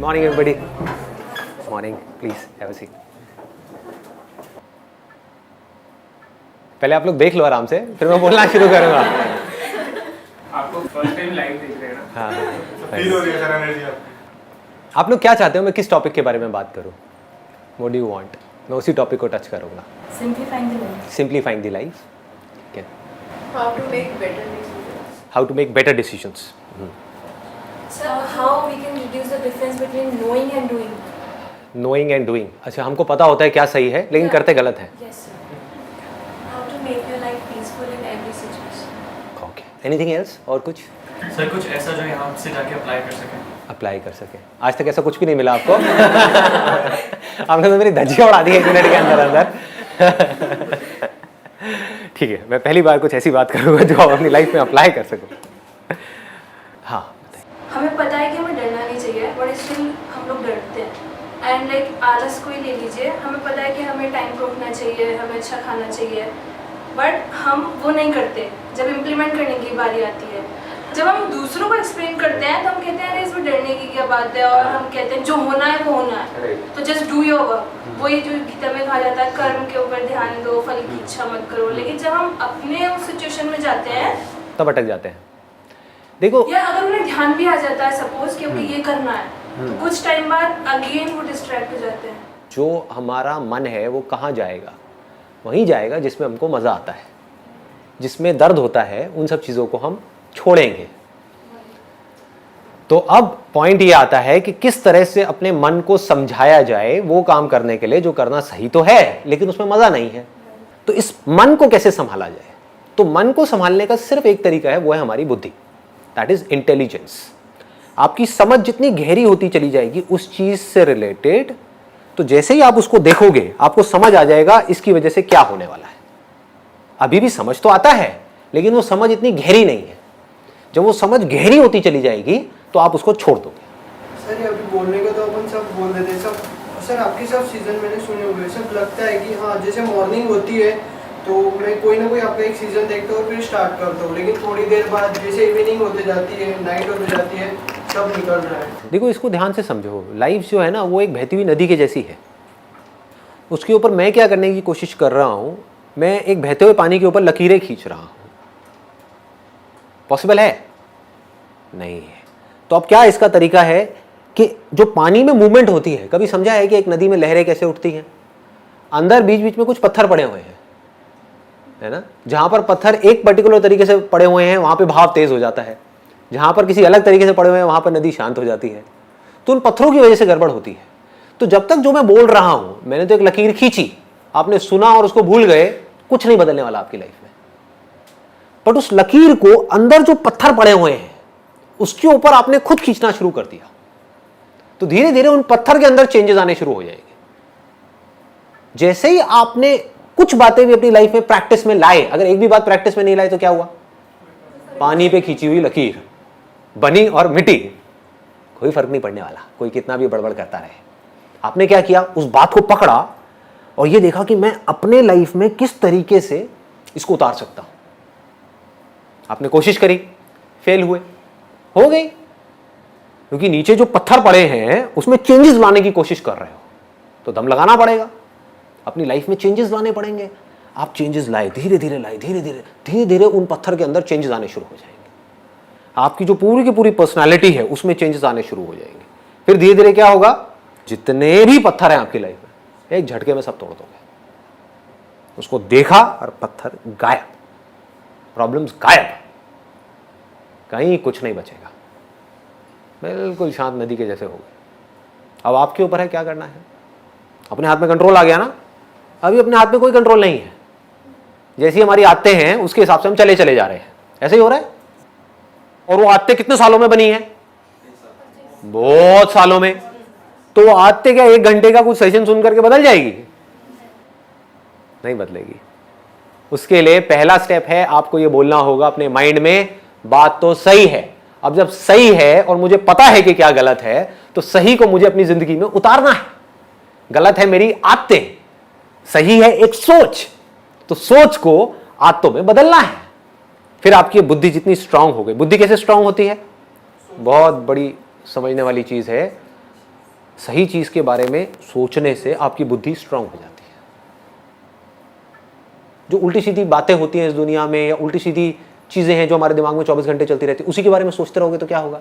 Morning, everybody. Morning. Please have a seat. पहले आप लोग देख लो आराम से, फिर मैं बोलना शुरू करूँगा। आपको फर्स्ट टाइम लाइव देख रहे हैं ना? हाँ। फील हो रही है सर एनर्जी आपकी। आप लोग क्या चाहते हो मैं किस टॉपिक के बारे में बात करूँ? What do you want? मैं उसी टॉपिक को टच करूँगा। Simplifying the life. Simplifying the life. Okay. How to make better decisions. How to make better decisions. So how we can reduce the difference between knowing and doing. Knowing and doing. अच्छा हमको पता होता है क्या सही है लेकिन करते गलत है. Yes sir. How to make your life peaceful in every situation. Okay. Anything else? और कुछ? सर कुछ ऐसा जो यहाँ से जाके अप्लाई कर सकें। अप्लाई कर सके। आज तक ऐसा कुछ भी नहीं मिला आपको? आपने तो मेरी धज्जियाँ उड़ा दी 1 मिनट के अंदर अंदर। ठीक है, मैं पहली बार कुछ ऐसी बात करूँगा जो आप अपनी लाइफ में अप्लाई कर सको। हाँ बताइए। हमें पता है कि हमें डरना नहीं चाहिए, बट स्टिल हम लोग डरते हैं। एंड लाइक आलस को ही ले लीजिए, हमें पता है कि हमें टाइम को उठना चाहिए, हमें अच्छा खाना चाहिए, बट हम वो नहीं करते। जब इम्प्लीमेंट करने की बारी आती है, जब हम दूसरों को एक्सप्लेन करते हैं तो हम कहते हैं अरे इसमें डरने की क्या बात है, और हम कहते हैं जो होना है वो होना है, तो जस्ट डू योर वर्क। वही जो गीता में कहा जाता है कर्म के ऊपर ध्यान दो, फल की इच्छा मत करो। लेकिन जब हम अपने उस सिचुएशन में जाते हैं तब अटक जाते हैं। देखो या अगर उन्हें ध्यान भी आ जाता है सपोज कि अभी ये करना है, तो कुछ टाइम बाद अगेन वो डिस्ट्रैक्ट हो जाते हैं। जो हमारा मन है वो कहाँ जाएगा? वहीं जाएगा जिसमें हमको मज़ा आता है, जिसमें दर्द होता है, उन सब चीज़ों को हम छोड़ेंगे। तो अब पॉइंट ये आता है कि किस तरह से अपने मन को समझाया जाए वो काम करने के लिए जो करना सही तो है लेकिन उसमें मजा नहीं है। तो इस मन को कैसे संभाला जाए? तो मन को संभालने का सिर्फ एक तरीका है, वो है हमारी बुद्धि, दैट इज इंटेलिजेंस। आपकी समझ जितनी गहरी होती चली जाएगी उस चीज से रिलेटेड, तो जैसे ही आप उसको देखोगे आपको समझ आ जाएगा इसकी वजह से क्या होने वाला है। अभी भी समझ तो आता है लेकिन वो समझ इतनी गहरी नहीं है। जब वो समझ गहरी होती चली जाएगी तो आप उसको छोड़ दोगे। सर अभी बोलने को तो अपन सब बोल देते हैं सब। सर आपके सब सीजन मैंने सुने हुए, सब लगता है कि हाँ जैसे मॉर्निंग होती है तो मैं कोई ना कोई आपका एक सीजन देखता हूँ फिर स्टार्ट करता हूँ, लेकिन थोड़ी देर बाद जैसे इवनिंग होते जाती है, नाइट होते जाती है, सब निकल रहा है। देखो इसको ध्यान से समझो, लाइफ जो है ना वो एक बहती हुई नदी के जैसी है। उसके ऊपर मैं क्या करने की कोशिश कर रहा हूँ, मैं एक बहते हुए पानी के ऊपर लकीरें खींच रहा हूँ। पॉसिबल है? नहीं है। तो अब क्या इसका तरीका है कि जो पानी में मूवमेंट होती है, कभी समझा है कि एक नदी में लहरें कैसे उठती हैं? अंदर बीच बीच में कुछ पत्थर पड़े हुए हैं, है ना? जहां पर पत्थर एक पर्टिकुलर तरीके से पड़े हुए हैं वहां पे भाव तेज हो जाता है, जहां पर किसी अलग तरीके से पड़े हुए हैं वहां पर नदी शांत हो जाती है। तो उन पत्थरों की वजह से गड़बड़ होती है। तो जब तक जो मैं बोल रहा हूं, मैंने तो एक लकीर खींची, आपने सुना और उसको भूल गए, कुछ नहीं बदलने वाला आपकी लाइफ में। बट उस लकीर को अंदर जो पत्थर पड़े हुए हैं उसके ऊपर आपने खुद खींचना शुरू कर दिया, तो धीरे धीरे उन पत्थर के अंदर चेंजेस आने शुरू हो जाएंगे। जैसे ही आपने कुछ बातें भी अपनी लाइफ में प्रैक्टिस में लाए, अगर एक भी बात प्रैक्टिस में नहीं लाए तो क्या हुआ? पानी पे खींची हुई लकीर बनी और मिटी, कोई फर्क नहीं पड़ने वाला, कोई कितना भी बड़बड़ करता रहे। आपने क्या किया? उस बात को पकड़ा और ये देखा कि मैं अपने लाइफ में किस तरीके से इसको उतार सकता हूं। आपने कोशिश करी, फेल हुए, हो गई, क्योंकि नीचे जो पत्थर पड़े हैं उसमें चेंजेस लाने की कोशिश कर रहे हो, तो दम लगाना पड़ेगा, अपनी लाइफ में चेंजेस लाने पड़ेंगे। आप चेंजेस लाए, धीरे धीरे लाए, धीरे धीरे उन पत्थर के अंदर चेंजेस आने शुरू हो जाएंगे। आपकी जो पूरी की पूरी पर्सनालिटी है उसमें चेंजेस आने शुरू हो जाएंगे। फिर धीरे धीरे क्या होगा? जितने भी पत्थर हैं आपकी लाइफ में एक झटके में सब तोड़ दोगे। उसको देखा और पत्थर गायब, प्रॉब्लम्स गायब, कहीं कुछ नहीं बचेगा, बिल्कुल शांत नदी के जैसे हो गए। अब आपके ऊपर है क्या करना है। अपने हाथ में कंट्रोल आ गया ना? अभी अपने हाथ में कोई कंट्रोल नहीं है। जैसी हमारी आदतें हैं उसके हिसाब से हम चले जा रहे हैं, ऐसे ही हो रहा है। और वो आदतें कितने सालों में बनी है? बहुत सालों में। तो वो आदतें क्या 1 घंटे का कुछ सेशन सुन करके बदल जाएगी? नहीं बदलेगी। उसके लिए पहला स्टेप है, आपको ये बोलना होगा अपने माइंड में, बात तो सही है। अब जब सही है और मुझे पता है कि क्या गलत है, तो सही को मुझे अपनी जिंदगी में उतारना है। गलत है मेरी आदतें, सही है एक सोच, तो सोच को आदतों में बदलना है। फिर आपकी बुद्धि जितनी स्ट्रांग हो गई। बुद्धि कैसे स्ट्रांग होती है? बहुत बड़ी समझने वाली चीज है। सही चीज के बारे में सोचने से आपकी बुद्धि स्ट्रांग हो जाती है। जो उल्टी सीधी बातें होती हैं इस दुनिया में या उल्टी सीधी चीजें हैं जो हमारे दिमाग में 24 घंटे चलती रहती है, उसी के बारे में सोचते रहोगे तो क्या होगा?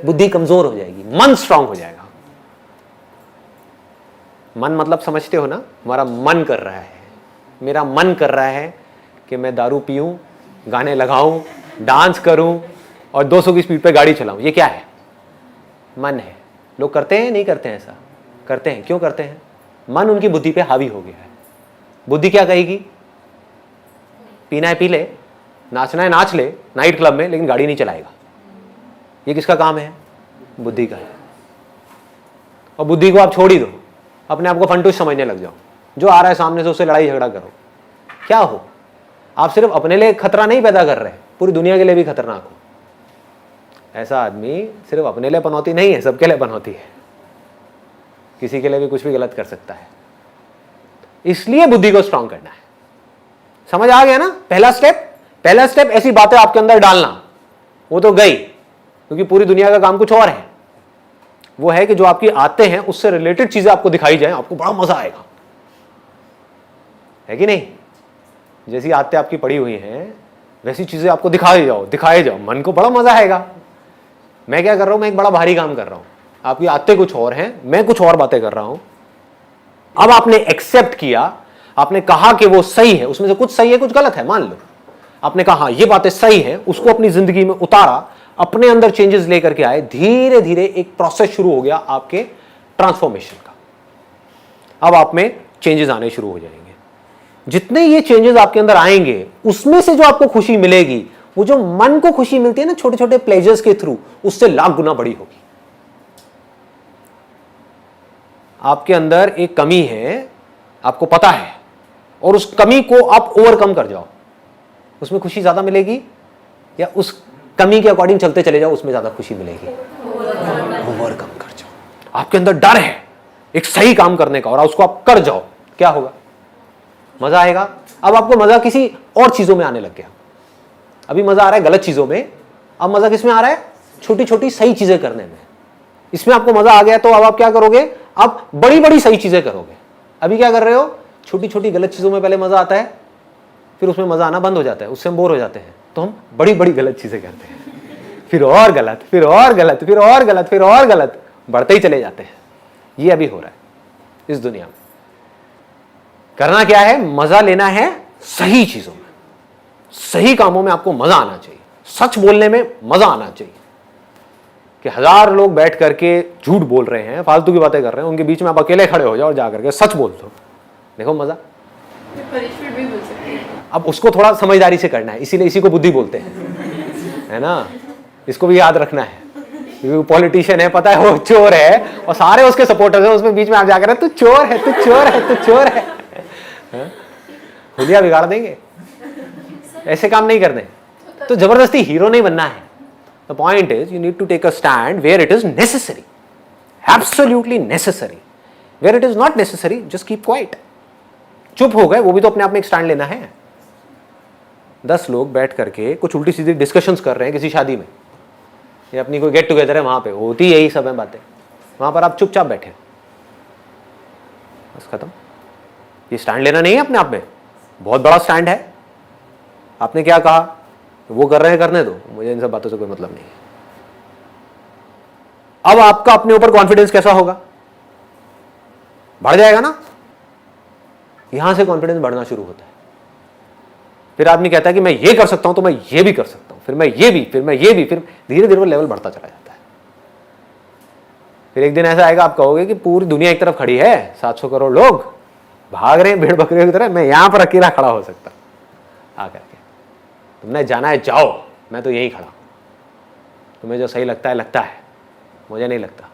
बुद्धि कमजोर हो जाएगी, मन स्ट्रांग हो जाएगा। मन मतलब समझते हो ना, हमारा मन कर रहा है, मेरा मन कर रहा है कि मैं दारू पीऊं, गाने लगाऊं, डांस करूं और 200 की स्पीड पे गाड़ी चलाऊं। ये क्या है? मन है। लोग करते हैं नहीं करते हैं? ऐसा करते हैं। क्यों करते हैं? मन उनकी बुद्धि पे हावी हो गया है। बुद्धि क्या कहेगी? पीना है पी ले, नाचना है नाच ले नाइट क्लब में, लेकिन गाड़ी नहीं चलाएगा। ये किसका काम है? बुद्धि का है। और बुद्धि को आप छोड़ ही दो, अपने आप को फंटूस समझने लग जाओ। जो आ रहा है सामने से उससे लड़ाई झगड़ा करो। क्या हो? आप सिर्फ अपने लिए खतरा नहीं पैदा कर रहे, पूरी दुनिया के लिए भी खतरनाक हो। ऐसा आदमी सिर्फ अपने लिए पनौती नहीं है, सबके लिए पनौती है। किसी के लिए भी कुछ भी गलत कर सकता है। इसलिए बुद्धि को स्ट्रांग करना है। समझ आ गया ना? पहला स्टेप ऐसी बातें आपके अंदर डालना। वो तो गई, क्योंकि पूरी दुनिया का काम कुछ और है। वो है कि जो आपकी आते हैं उससे रिलेटेड चीजें आपको दिखाई जाए, आपको बड़ा मजा आएगा, है कि नहीं? जैसी आते आपकी पड़ी हुई हैं वैसी चीजें आपको दिखाए जाओ, मन को बड़ा मजा आएगा। मैं क्या कर रहा हूं? मैं एक बड़ा भारी काम कर रहा हूं, आपकी आते कुछ और हैं, मैं कुछ और बातें कर रहा हूं। अब आपने एक्सेप्ट किया, आपने कहा कि वो सही है, उसमें से कुछ सही है कुछ गलत है, मान लो। आपने कहा ये बातें सही है, उसको अपनी जिंदगी में उतारा, अपने अंदर चेंजेस लेकर के आए, धीरे धीरे एक प्रोसेस शुरू हो गया आपके ट्रांसफॉर्मेशन का। अब आप में चेंजेस आने शुरू हो जाएंगे। जितने ये चेंजेस आपके अंदर आएंगे, उसमें से जो आपको खुशी मिलेगी, वो जो मन को खुशी मिलती है ना छोटे छोटे प्लेजर्स के थ्रू, उससे लाख गुना बड़ी होगी। आपके अंदर एक कमी है, आपको पता है, और उस कमी को आप ओवरकम कर जाओ, उसमें खुशी ज्यादा मिलेगी, या उस कमी के अकॉर्डिंग चलते चले जाओ, उसमें ज्यादा खुशी मिलेगी? ओवरकम कर जाओ। आपके अंदर डर है एक सही काम करने का, और उसको आप कर जाओ, क्या होगा? मजा आएगा। अब आपको मजा किसी और चीजों में आने लग गया। अभी मजा आ रहा है गलत चीजों में, अब मजा किस में आ रहा है? छोटी छोटी सही चीजें करने में। इसमें आपको मजा आ गया तो अब आप क्या करोगे? आप बड़ी बड़ी सही चीजें करोगे। अभी क्या कर रहे हो? छोटी छोटी गलत चीजों में पहले मजा आता है, फिर उसमें मजा आना बंद हो जाता है, उससे हम बोर हो जाते हैं, तो हम बड़ी बड़ी गलत चीजें करते हैं, फिर और गलत, फिर और गलत, फिर और गलत, फिर और गलत, बढ़ते ही चले जाते हैं। ये अभी हो रहा है इस दुनिया में। करना क्या है? मजा लेना है सही चीजों में, सही कामों में आपको मजा आना चाहिए। सच बोलने में मजा आना चाहिए। कि 1000 लोग बैठ करके झूठ बोल रहे हैं, फालतू की बातें कर रहे हैं, उनके बीच में आप अकेले खड़े हो जाओ और जाकर के सच बोल दो, देखो मजा। पनिशमेंट भी मिल सकती है। अब उसको थोड़ा समझदारी से करना है, इसीलिए इसी को बुद्धि बोलते हैं, है ना? इसको भी याद रखना है। क्योंकि पॉलिटिशियन है, पता है वो चोर है, और सारे उसके सपोर्टर्स हैं, उसमें बीच में आप जाकर तू चोर है, तू चोर है, तू चोर है, हुलिया बिगाड़ देंगे। ऐसे काम नहीं करने। तो जबरदस्ती हीरो नहीं बनना है। The point is you need to take a stand where it is necessary, absolutely necessary. Where it is not necessary, just keep quiet. चुप हो गए, वो भी तो अपने आप में एक स्टैंड लेना है। 10 लोग बैठ करके कुछ उल्टी सीधी डिस्कशंस कर रहे हैं किसी शादी में, या अपनी कोई गेट टुगेदर है, वहां पे होती यही सब है बातें, वहां पर आप चुपचाप बैठे, बस खत्म। ये स्टैंड लेना नहीं है अपने आप में, बहुत बड़ा स्टैंड है। आपने क्या कहा? वो कर रहे हैं, करने दो, मुझे इन सब बातों से कोई मतलब नहीं है। अब आपका अपने ऊपर कॉन्फिडेंस कैसा होगा? बढ़ जाएगा ना? यहां से कॉन्फिडेंस बढ़ना शुरू होता है। फिर आदमी कहता है कि मैं ये कर सकता हूं तो मैं ये भी कर सकता हूं, फिर मैं ये भी, फिर मैं ये भी, फिर धीरे धीरे वो लेवल बढ़ता चला जाता है। फिर एक दिन ऐसा आएगा, आप कहोगे कि पूरी दुनिया एक तरफ खड़ी है, 700 करोड़ लोग भाग रहे हैं भेड़ बकरियों की तरह, मैं यहां पर अकेला खड़ा हो सकता आकर के। तुमने जाना है जाओ, मैं तो यहीं खड़ा। तुम्हें जो सही लगता है लगता है, मुझे नहीं लगता।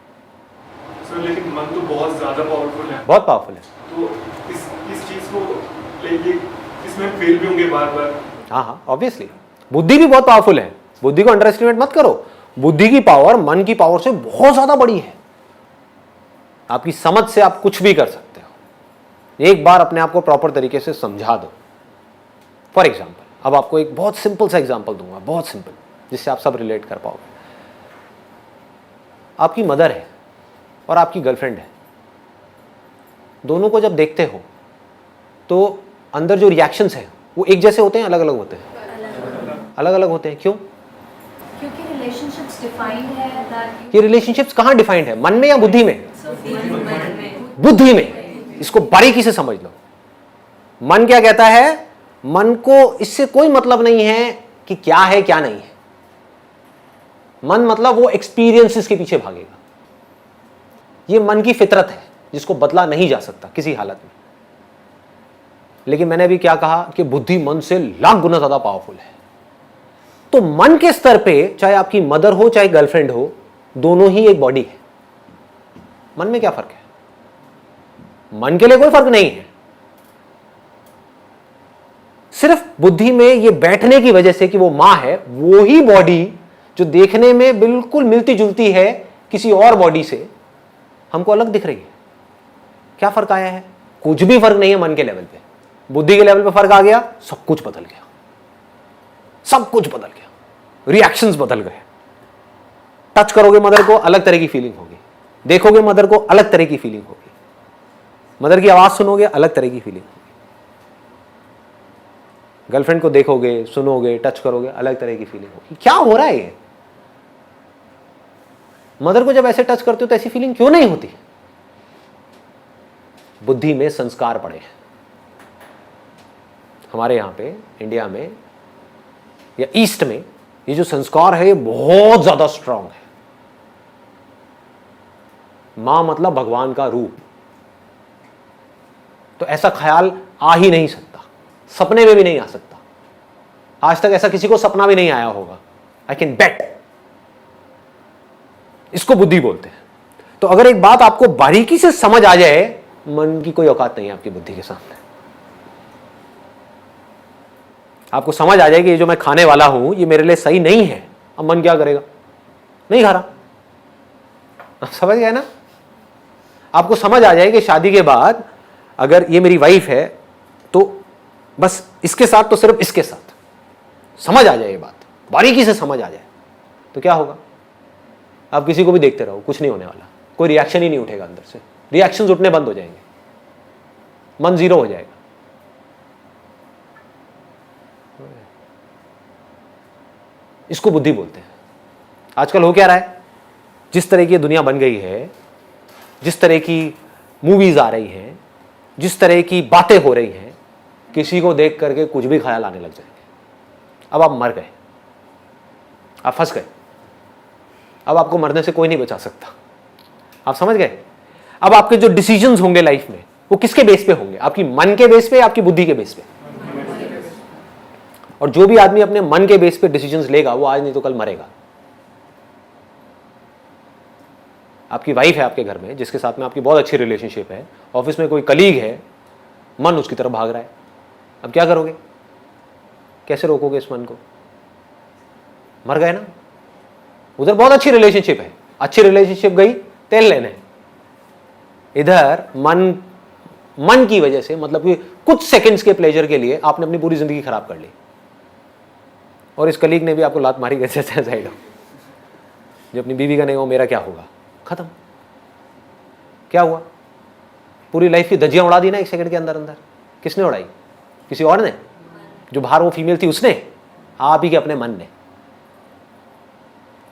सर लेकिन मन तो बहुत ज्यादा पावरफुल है। बहुत पावरफुल है। तो इस चीज को लेके इसमें फेल भी होंगे बार बार। हाँ, ऑब्वियसली। बुद्धि भी बहुत पावरफुल है, बुद्धि को अंडर एस्टिमेट मत करो। बुद्धि की पावर मन की पावर से बहुत ज्यादा बड़ी है। आपकी समझ से आप कुछ भी कर सकते हो। एक बार अपने आप को प्रॉपर तरीके से समझा दो। फॉर एग्जाम्पल, अब आपको एक बहुत सिंपल सा एग्जाम्पल दूंगा, बहुत सिंपल, जिससे आप सब रिलेट कर पाओगे। आपकी मदर है और आपकी गर्लफ्रेंड है, दोनों को जब देखते हो तो अंदर जो रिएक्शंस हैं वो एक जैसे होते हैं, अलग अलग होते हैं? अलग अलग होते हैं। क्यों? क्योंकि रिलेशनशिप्स डिफाइंड है दैट ये रिलेशनशिप्स कहाँ डिफाइंड है, मन में या बुद्धि में? बुद्धि में। इसको बारीकी से समझ लो। मन क्या कहता है? मन को इससे कोई मतलब नहीं है कि क्या है क्या नहीं है। मन मतलब वो एक्सपीरियंसेस के पीछे भागेगा। ये मन की फितरत है जिसको बदला नहीं जा सकता किसी हालत में। लेकिन मैंने अभी क्या कहा कि बुद्धि मन से लाख गुना ज्यादा पावरफुल है। तो मन के स्तर पे चाहे आपकी मदर हो चाहे गर्लफ्रेंड हो, दोनों ही एक बॉडी है। मन में क्या फर्क है? मन के लिए कोई फर्क नहीं है। सिर्फ बुद्धि में ये बैठने की वजह से कि वो मां है, वो ही बॉडी जो देखने में बिल्कुल मिलती जुलती है किसी और बॉडी से, हमको अलग दिख रही है। क्या फर्क आया है? कुछ भी फर्क नहीं है। मन के लेवल पे, बुद्धि के लेवल पे फर्क आ गया, सब कुछ बदल गया। सब कुछ बदल गया, रिएक्शंस बदल गए। टच करोगे मदर को, अलग तरह की फीलिंग होगी। देखोगे मदर को, अलग तरह की फीलिंग होगी। मदर की आवाज सुनोगे, अलग तरह की फीलिंग होगी। गर्लफ्रेंड को देखोगे, सुनोगे, टच करोगे, अलग तरह की फीलिंग होगी। क्या हो रहा है ये? मदर को जब ऐसे टच करते हो तो ऐसी फीलिंग क्यों नहीं होती? बुद्धि में संस्कार पड़े हैं। हमारे यहां पे इंडिया में या ईस्ट में ये जो संस्कार है ये बहुत ज्यादा स्ट्रांग है। मां मतलब भगवान का रूप, तो ऐसा ख्याल आ ही नहीं सकता, सपने में भी नहीं आ सकता। आज तक ऐसा किसी को सपना भी नहीं आया होगा, आई कैन बेट। इसको बुद्धि बोलते हैं। तो अगर एक बात आपको बारीकी से समझ आ जाए, मन की कोई औकात नहीं है आपकी बुद्धि के सामने। आपको समझ आ जाए कि ये जो मैं खाने वाला हूं ये मेरे लिए सही नहीं है, अब मन क्या करेगा? नहीं खा रहा। आप समझ गए ना? आपको समझ आ जाए कि शादी के बाद अगर ये मेरी वाइफ है तो बस इसके साथ, तो सिर्फ इसके साथ। समझ आ जाए ये बात, बारीकी से समझ आ जाए, तो क्या होगा? आप किसी को भी देखते रहो, कुछ नहीं होने वाला, कोई रिएक्शन ही नहीं उठेगा अंदर से। रिएक्शंस उठने बंद हो जाएंगे, मन जीरो हो जाएगा। इसको बुद्धि बोलते हैं। आजकल हो क्या रहा है? जिस तरह की दुनिया बन गई है, जिस तरह की मूवीज आ रही हैं, जिस तरह की बातें हो रही हैं, किसी को देख करके कुछ भी ख्याल आने लग जाएंगे। अब आप मर गए, आप फंस गए। अब आपको मरने से कोई नहीं बचा सकता। आप समझ गए? अब आपके जो डिसीजंस होंगे लाइफ में वो किसके बेस पे होंगे? आपकी मन के बेस पे, आपकी बुद्धि के बेस पे? और जो भी आदमी अपने मन के बेस पे डिसीजंस लेगा वो आज नहीं तो कल मरेगा। आपकी वाइफ है आपके घर में जिसके साथ में आपकी बहुत अच्छी रिलेशनशिप है, ऑफिस में कोई कलीग है, मन उसकी तरफ भाग रहा है। अब क्या करोगे? कैसे रोकोगे इस मन को? मर गए ना। उधर बहुत अच्छी रिलेशनशिप है, अच्छी रिलेशनशिप गई तेल लेने। इधर मन की वजह से, मतलब कि कुछ सेकंड्स के प्लेजर के लिए आपने अपनी पूरी जिंदगी खराब कर ली। और इस कलीग ने भी आपको लात मारी कैसे साइड हो। जो अपनी बीवी का नहीं हो, मेरा क्या होगा? खत्म। क्या हुआ? पूरी लाइफ की धज्जियां उड़ा दी ना एक सेकंड के अंदर अंदर। किसने उड़ाई? किसी और ने? जो बाहर वो फीमेल थी उसने? आप ही के अपने मन ने।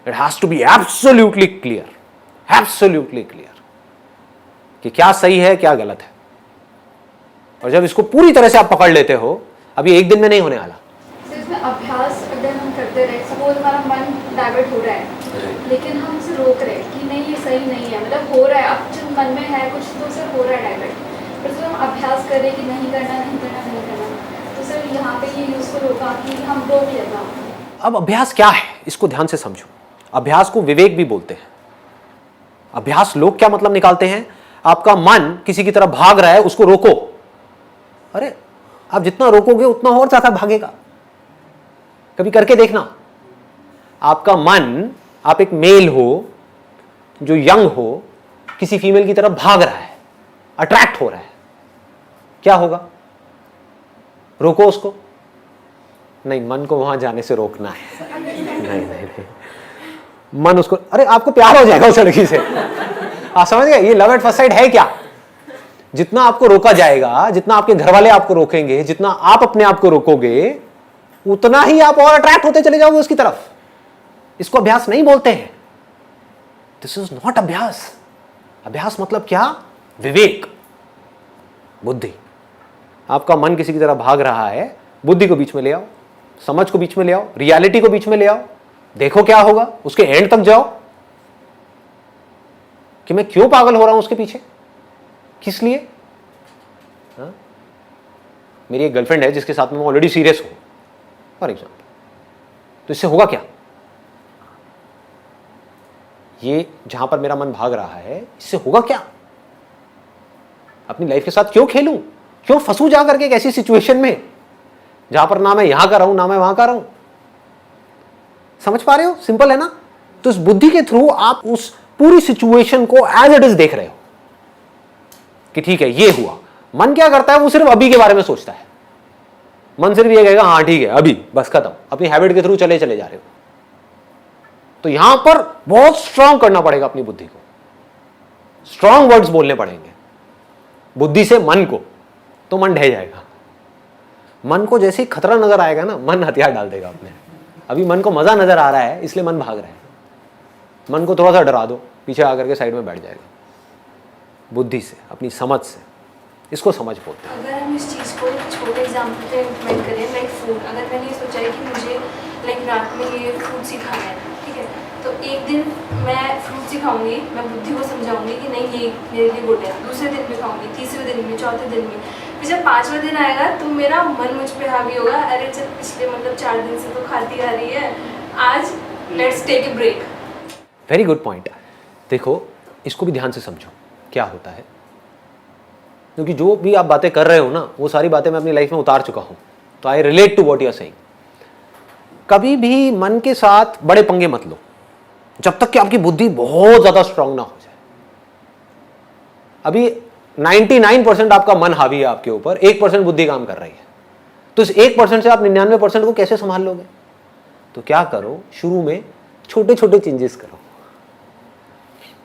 It has to be absolutely clear, absolutely clear कि क्या सही है क्या गलत है। और जब इसको पूरी तरह से आप पकड़ लेते हो, अब ये एक दिन में नहीं होने वाला। इसमें अभ्यास अगर हम करते रहे, सपोज हमारा मन डाइवर्ट हो रहा है लेकिन हम उसे रोक रहे हैं कि नहीं ये सही नहीं है, मतलब हो रहा है, अब जो मन में है कुछ तो उसे हो रहा है डाइवर्ट, पर जब हम अभ्यास कर रहे हैं कि नहीं करना नहीं करना नहीं करना, तो सर यहाँ पे ये यूजफुल होगा कि हम रोक लेना। अब अभ्यास क्या है इसको ध्यान से समझो। अभ्यास को विवेक भी बोलते हैं। अभ्यास लोग क्या मतलब निकालते हैं? आपका मन किसी की तरफ भाग रहा है, उसको रोको। अरे आप जितना रोकोगे उतना और ज्यादा भागेगा। कभी करके देखना। आपका मन, आप एक मेल हो जो यंग हो, किसी फीमेल की तरफ भाग रहा है, अट्रैक्ट हो रहा है, क्या होगा? रोको उसको? नहीं, मन को वहां जाने से रोकना है। नहीं, मन उसको, अरे आपको प्यार हो जाएगा उस लड़की से, आप समझ गए? ये लव एट फर्स्ट साइट है क्या? जितना आपको रोका जाएगा, जितना आपके घर वाले आपको रोकेंगे, जितना आप अपने आप को रोकोगे, उतना ही आप और अट्रैक्ट होते चले जाओगे उसकी तरफ। इसको अभ्यास नहीं बोलते हैं। दिस इज नॉट अभ्यास। अभ्यास मतलब क्या? विवेक, बुद्धि। आपका मन किसी की तरह भाग रहा है, बुद्धि को बीच में ले आओ, समझ को बीच में ले आओ, रियलिटी को बीच में ले आओ, देखो क्या होगा, उसके एंड तक जाओ कि मैं क्यों पागल हो रहा हूं उसके पीछे, किस लिए। हाँ? मेरी एक गर्लफ्रेंड है जिसके साथ में मैं ऑलरेडी सीरियस हूं फॉर एग्जाम्पल, तो इससे होगा क्या? ये जहां पर मेरा मन भाग रहा है, इससे होगा क्या? अपनी लाइफ के साथ क्यों खेलूं, क्यों फंसू जा करके एक ऐसी सिचुएशन में जहां पर ना मैं यहां का रहूं ना मैं वहां का रहूं। समझ पा रहे हो? सिंपल है ना? तो इस बुद्धि के थ्रू आप उस पूरी सिचुएशन को एज इट इज देख रहे हो कि ठीक है ये हुआ। मन क्या करता है? वो सिर्फ अभी के बारे में सोचता है। मन सिर्फ ये कहेगा हाँ ठीक है अभी, बस खत्म। अपनी हैबिट के थ्रू चले चले जा रहे हो। तो यहां पर बहुत स्ट्रांग करना पड़ेगा अपनी बुद्धि को, स्ट्रांग वर्ड्स बोलने पड़ेंगे बुद्धि से मन को, तो मन ढह जाएगा। मन को जैसे ही खतरा नजर आएगा ना, मन हथियार डाल देगा अपने। अभी मन को मजा नजर आ रहा है इसलिए मन भाग रहा है। मन को थोड़ा सा डरा दो, पीछे आकर के साइड में बैठ जाएगा। बुद्धि से, अपनी समझ से, इसको समझ बोलते हैं। अगर हम इस चीज़ को एक छोटे एग्जाम्पल पे इम्प्लीमेंट करें, लाइक फूड, अगर मैंने ये सोचा है कि मुझे लाइक रात में ये फ्रूट्स ही खाना है, ठीक है, तो एक दिन मैं फ्रूट्स ही खाऊंगी, मैं बुद्धि को समझाऊंगी कि नहीं ये मेरे लिए गुड है, दूसरे दिन भी खाऊंगी, तीसरे दिन भी, चौथे दिन भी, फिर जब 5वां दिन आएगा तो मेरा मन मुझ पे हावी होगा, अरे चल पिछले मतलब 4 दिन से तो खाती आ रही है, आज let's take a break. Very good point. देखो इसको भी ध्यान से समझो क्या होता है, क्योंकि जो भी आप बातें कर रहे हो ना, वो सारी बातें मैं अपनी लाइफ में उतार चुका हूं, तो I relate to what you are saying. कभी भी मन के साथ बड़े पंगे मत लो जब तक कि आपकी बुद्धि बहुत ज्यादा स्ट्रांग ना हो जाए। अभी 99% आपका मन हावी है आपके ऊपर, 1% बुद्धि काम कर रही है, तो इस 1% से आप 99% को कैसे संभाल लोगे? तो क्या करो, शुरू में छोटे छोटे चेंजेस करो,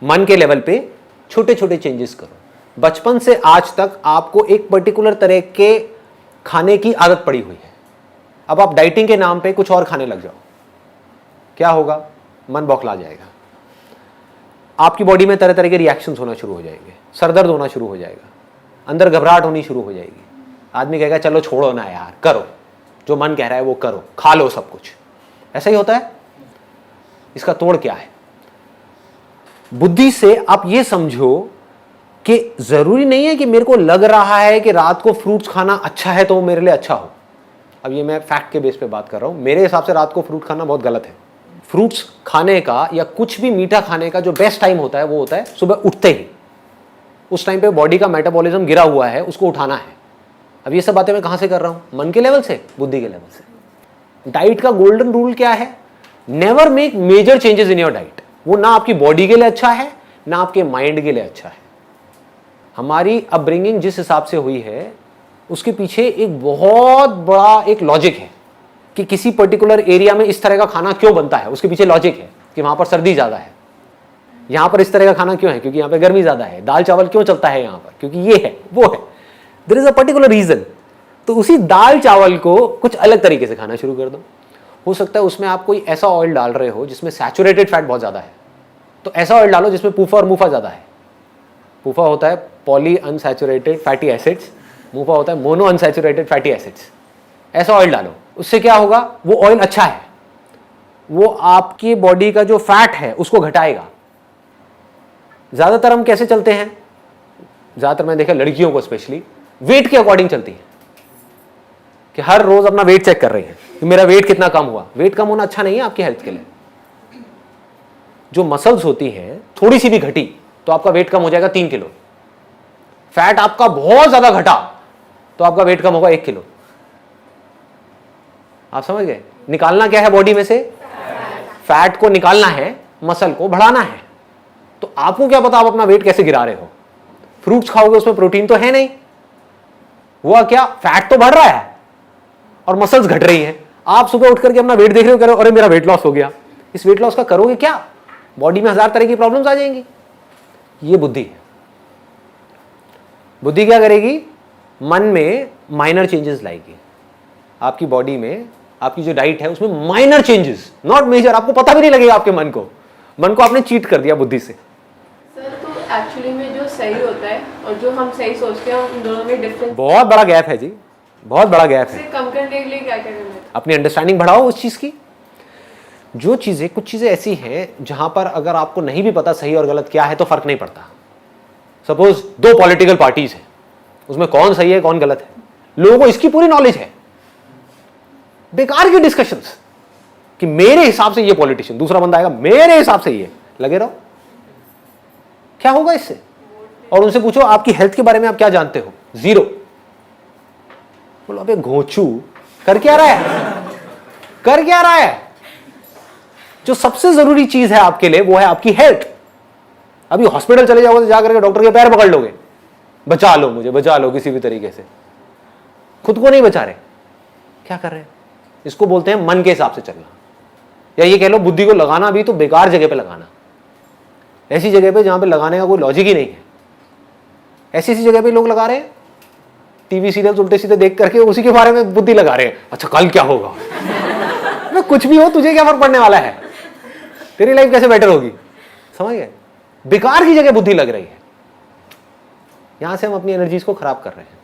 मन के लेवल पे छोटे छोटे चेंजेस करो। बचपन से आज तक आपको एक पर्टिकुलर तरह के खाने की आदत पड़ी हुई है, अब आप डाइटिंग के नाम पे कुछ और खाने लग जाओ, क्या होगा? मन बौखला जाएगा, आपकी बॉडी में तरह तरह के रिएक्शंस होना शुरू हो जाएंगे, सरदर्द होना शुरू हो जाएगा, अंदर घबराहट होनी शुरू हो जाएगी। आदमी कहेगा चलो छोड़ो ना यार, करो जो मन कह रहा है वो करो, खा लो सब कुछ। ऐसा ही होता है। इसका तोड़ क्या है? बुद्धि से आप ये समझो कि जरूरी नहीं है कि मेरे को लग रहा है कि रात को फ्रूट्स खाना अच्छा है तो वो मेरे लिए अच्छा हो। अब ये मैं फैक्ट के बेस पे बात कर रहा हूं, मेरे हिसाब से रात को फ्रूट खाना बहुत गलत है। फ्रूट्स खाने का या कुछ भी मीठा खाने का जो बेस्ट टाइम होता है वो होता है सुबह उठते ही। उस टाइम पे बॉडी का मेटाबॉलिज्म गिरा हुआ है, उसको उठाना है। अब ये सब बातें मैं कहां से कर रहा हूं? मन के लेवल से, बुद्धि के लेवल से। डाइट का गोल्डन रूल क्या है? Never make major changes in your diet. वो ना आपकी बॉडी के लिए अच्छा है ना आपके माइंड के लिए अच्छा है। हमारी अपब्रिंगिंग जिस हिसाब से हुई है उसके पीछे एक बहुत बड़ा एक लॉजिक है कि किसी पर्टिकुलर एरिया में इस तरह का खाना क्यों बनता है। उसके पीछे लॉजिक है कि वहां पर सर्दी ज्यादा है, यहां पर इस तरह का खाना क्यों है क्योंकि यहां पर गर्मी ज्यादा है। दाल चावल क्यों चलता है यहां पर क्योंकि ये है वो है। There is a particular reason. तो उसी दाल चावल को कुछ अलग तरीके से खाना शुरू कर दो। हो सकता है उसमें आप कोई ऐसा ऑयल डाल रहे हो जिसमें सैचुरेटेड फैट बहुत ज्यादा है, तो ऐसा ऑयल डालो जिसमें पूफा और मुफा ज्यादा है। पूफा होता है पॉली अनसैचुरेटेड फैटी एसिड्स, मुफा होता है मोनो अनसैचुरेटेड फैटी एसिड्स। ऐसा ऑयल डालो, उससे क्या होगा? वो ऑयल अच्छा है, वो आपकी बॉडी का जो फैट है उसको घटाएगा। ज्यादातर हम कैसे चलते हैं? ज्यादातर मैंने देखा लड़कियों को स्पेशली वेट के अकॉर्डिंग चलती है कि हर रोज अपना वेट चेक कर रही है कि मेरा वेट कितना कम हुआ। वेट कम होना अच्छा नहीं है आपकी हेल्थ के लिए। जो मसल्स होती हैं थोड़ी सी भी घटी तो आपका वेट कम हो जाएगा 3 किलो। फैट आपका बहुत ज्यादा घटा तो आपका वेट कम होगा 1 किलो। आप समझ गए? निकालना क्या है बॉडी में से? फैट को निकालना है, मसल को बढ़ाना है। तो आपको क्या पता आप अपना वेट कैसे गिरा रहे हो? फ्रूट्स खाओगे उसमें प्रोटीन तो है नहीं, हुआ क्या? फैट तो बढ़ रहा है और मसल्स घट रही हैं। आप सुबह उठ करके अपना वेट देख रहे हो, कह रहे हो अरे मेरा वेट लॉस हो गया। इस वेट लॉस का करोगे क्या? बॉडी में 1000 तरह की प्रॉब्लम्स आ जाएंगी। ये बुद्धि है। बुद्धि क्या करेगी? मन में माइनर चेंजेस लाएगी। आपकी बॉडी में आपकी जो डाइट है उसमें माइनर चेंजेस, नॉट मेजर। आपको पता भी नहीं लगेगा आपके मन को आपने चीट कर दिया बुद्धि से। सर तो एक्चुअली में जो सही होता है और जो हम सही सोचते हैं उन दोनों में डिफरेंस बहुत बड़ा गैप है जी, बहुत बड़ा गैप है। से कम करने के लिए क्या क्या करना है? अपनी अंडरस्टैंडिंग बढ़ाओ उस चीज की। जो चीजें, कुछ चीजें ऐसी हैं जहां पर अगर आपको नहीं भी पता सही और गलत क्या है तो फर्क नहीं पड़ता। सपोज 2 पॉलिटिकल पार्टीज हैं, उसमें कौन सही है कौन गलत है, लोगों को इसकी पूरी नॉलेज है। बेकार की डिस्कशंस कि मेरे हिसाब से ये पॉलिटिशियन, दूसरा बंदा आएगा मेरे हिसाब से ये, लगे रहो। क्या होगा इससे? और उनसे पूछो आपकी हेल्थ के बारे में आप क्या जानते हो? 0। बोलो अबे घोंचू, कर क्या रहा है, कर क्या रहा है? जो सबसे जरूरी चीज है आपके लिए वो है आपकी हेल्थ। अभी हॉस्पिटल चले जाओगे तो जाकर के डॉक्टर के पैर पकड़ लोगे, बचा लो मुझे, बचा लो किसी भी तरीके से। खुद को नहीं बचा रहे, क्या कर रहे हैं? इसको बोलते हैं मन के हिसाब से चलना, या ये कह लो बुद्धि को लगाना भी तो बेकार जगह पे लगाना, ऐसी जगह पे जहां पे लगाने का कोई लॉजिक ही नहीं है। ऐसी ऐसी जगह पे लोग लगा रहे हैं, टीवी सीरियल उल्टे सीधे देख करके उसी के बारे में बुद्धि लगा रहे हैं। अच्छा कल क्या होगा? कुछ भी हो, तुझे क्या फर्क पड़ने वाला है? तेरी लाइफ कैसे बेटर होगी? समझ गए? बेकार की जगह बुद्धि लग रही है, यहां से हम अपनी एनर्जीज को खराब कर रहे हैं।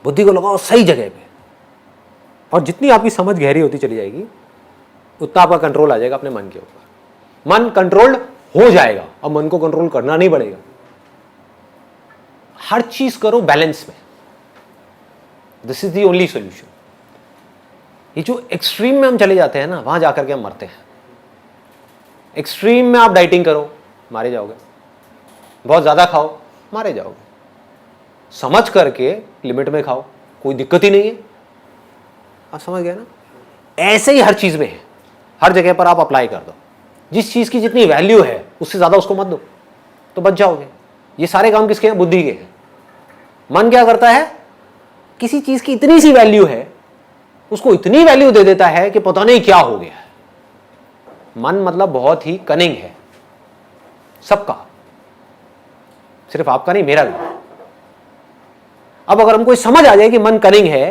बुद्धि को लगाओ सही जगह पे, और जितनी आपकी समझ गहरी होती चली जाएगी उतना आपका कंट्रोल आ जाएगा अपने मन के ऊपर। मन कंट्रोल्ड हो जाएगा, अब मन को कंट्रोल करना नहीं पड़ेगा। हर चीज करो बैलेंस में, this is the only solution. ये जो एक्सट्रीम में हम चले जाते हैं ना, वहां जाकर के हम मरते हैं। एक्सट्रीम में आप डाइटिंग करो, मारे जाओगे। बहुत ज्यादा खाओ, मारे जाओगे। समझ करके लिमिट में खाओ, कोई दिक्कत ही नहीं है। आप समझ गए ना? ऐसे ही हर चीज में है, हर जगह पर आप अप्लाई कर दो। जिस चीज की जितनी वैल्यू है उससे ज्यादा उसको मत दो, तो बच जाओगे। ये सारे काम किसके हैं? बुद्धि के हैं। मन क्या करता है? किसी चीज की इतनी सी वैल्यू है, उसको इतनी वैल्यू दे देता है कि पता नहीं क्या हो गया है। मन मतलब बहुत ही कनिंग है, सबका, सिर्फ आपका नहीं, मेरा भी। अब अगर हमको समझ आ जाए कि मन कनिंग है,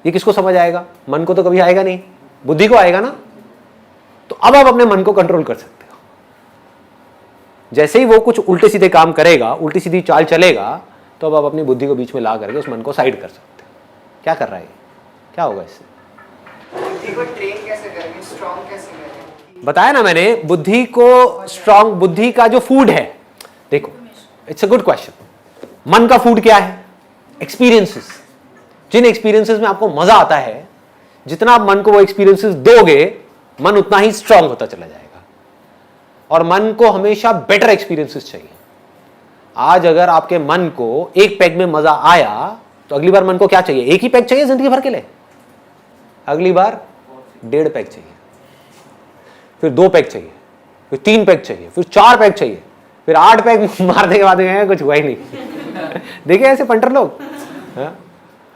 ये किसको समझ आएगा? मन को तो कभी आएगा नहीं, बुद्धि को आएगा ना। तो अब आप अपने मन को कंट्रोल कर सकते हो। जैसे ही वो कुछ उल्टे सीधे काम करेगा, उल्टी सीधी चाल चलेगा, तो अब आप अपनी बुद्धि को बीच में ला करके उस मन को साइड कर सकते हो। क्या कर रहा है? क्या होगा इससे? बुद्धि को ट्रेन कैसे करेंगे, स्ट्रॉन्ग कैसे करेंगे? बताया ना मैंने, बुद्धि को स्ट्रॉन्ग, बुद्धि का जो फूड है, देखो इट्स अ गुड क्वेश्चन। मन का फूड क्या है? एक्सपीरियंसेस। जिन एक्सपीरियंसेस में आपको मजा आता है, जितना आप मन को वो एक्सपीरियंसेस दोगे, मन उतना ही स्ट्रांग होता चला जाएगा। और मन को हमेशा बेटर एक्सपीरियंसेस चाहिए। आज अगर आपके मन को एक पैग में मजा आया, तो अगली बार मन को क्या चाहिए? एक ही पैग चाहिए जिंदगी भर के लिए? अगली बार 1.5 पैग चाहिए, फिर 2 पैग चाहिए, फिर 3 पैग चाहिए, फिर 4 पैग चाहिए, फिर 8 पैग मारने के बाद कुछ हुआ ही नहीं। देखिए ऐसे पंटर लोग,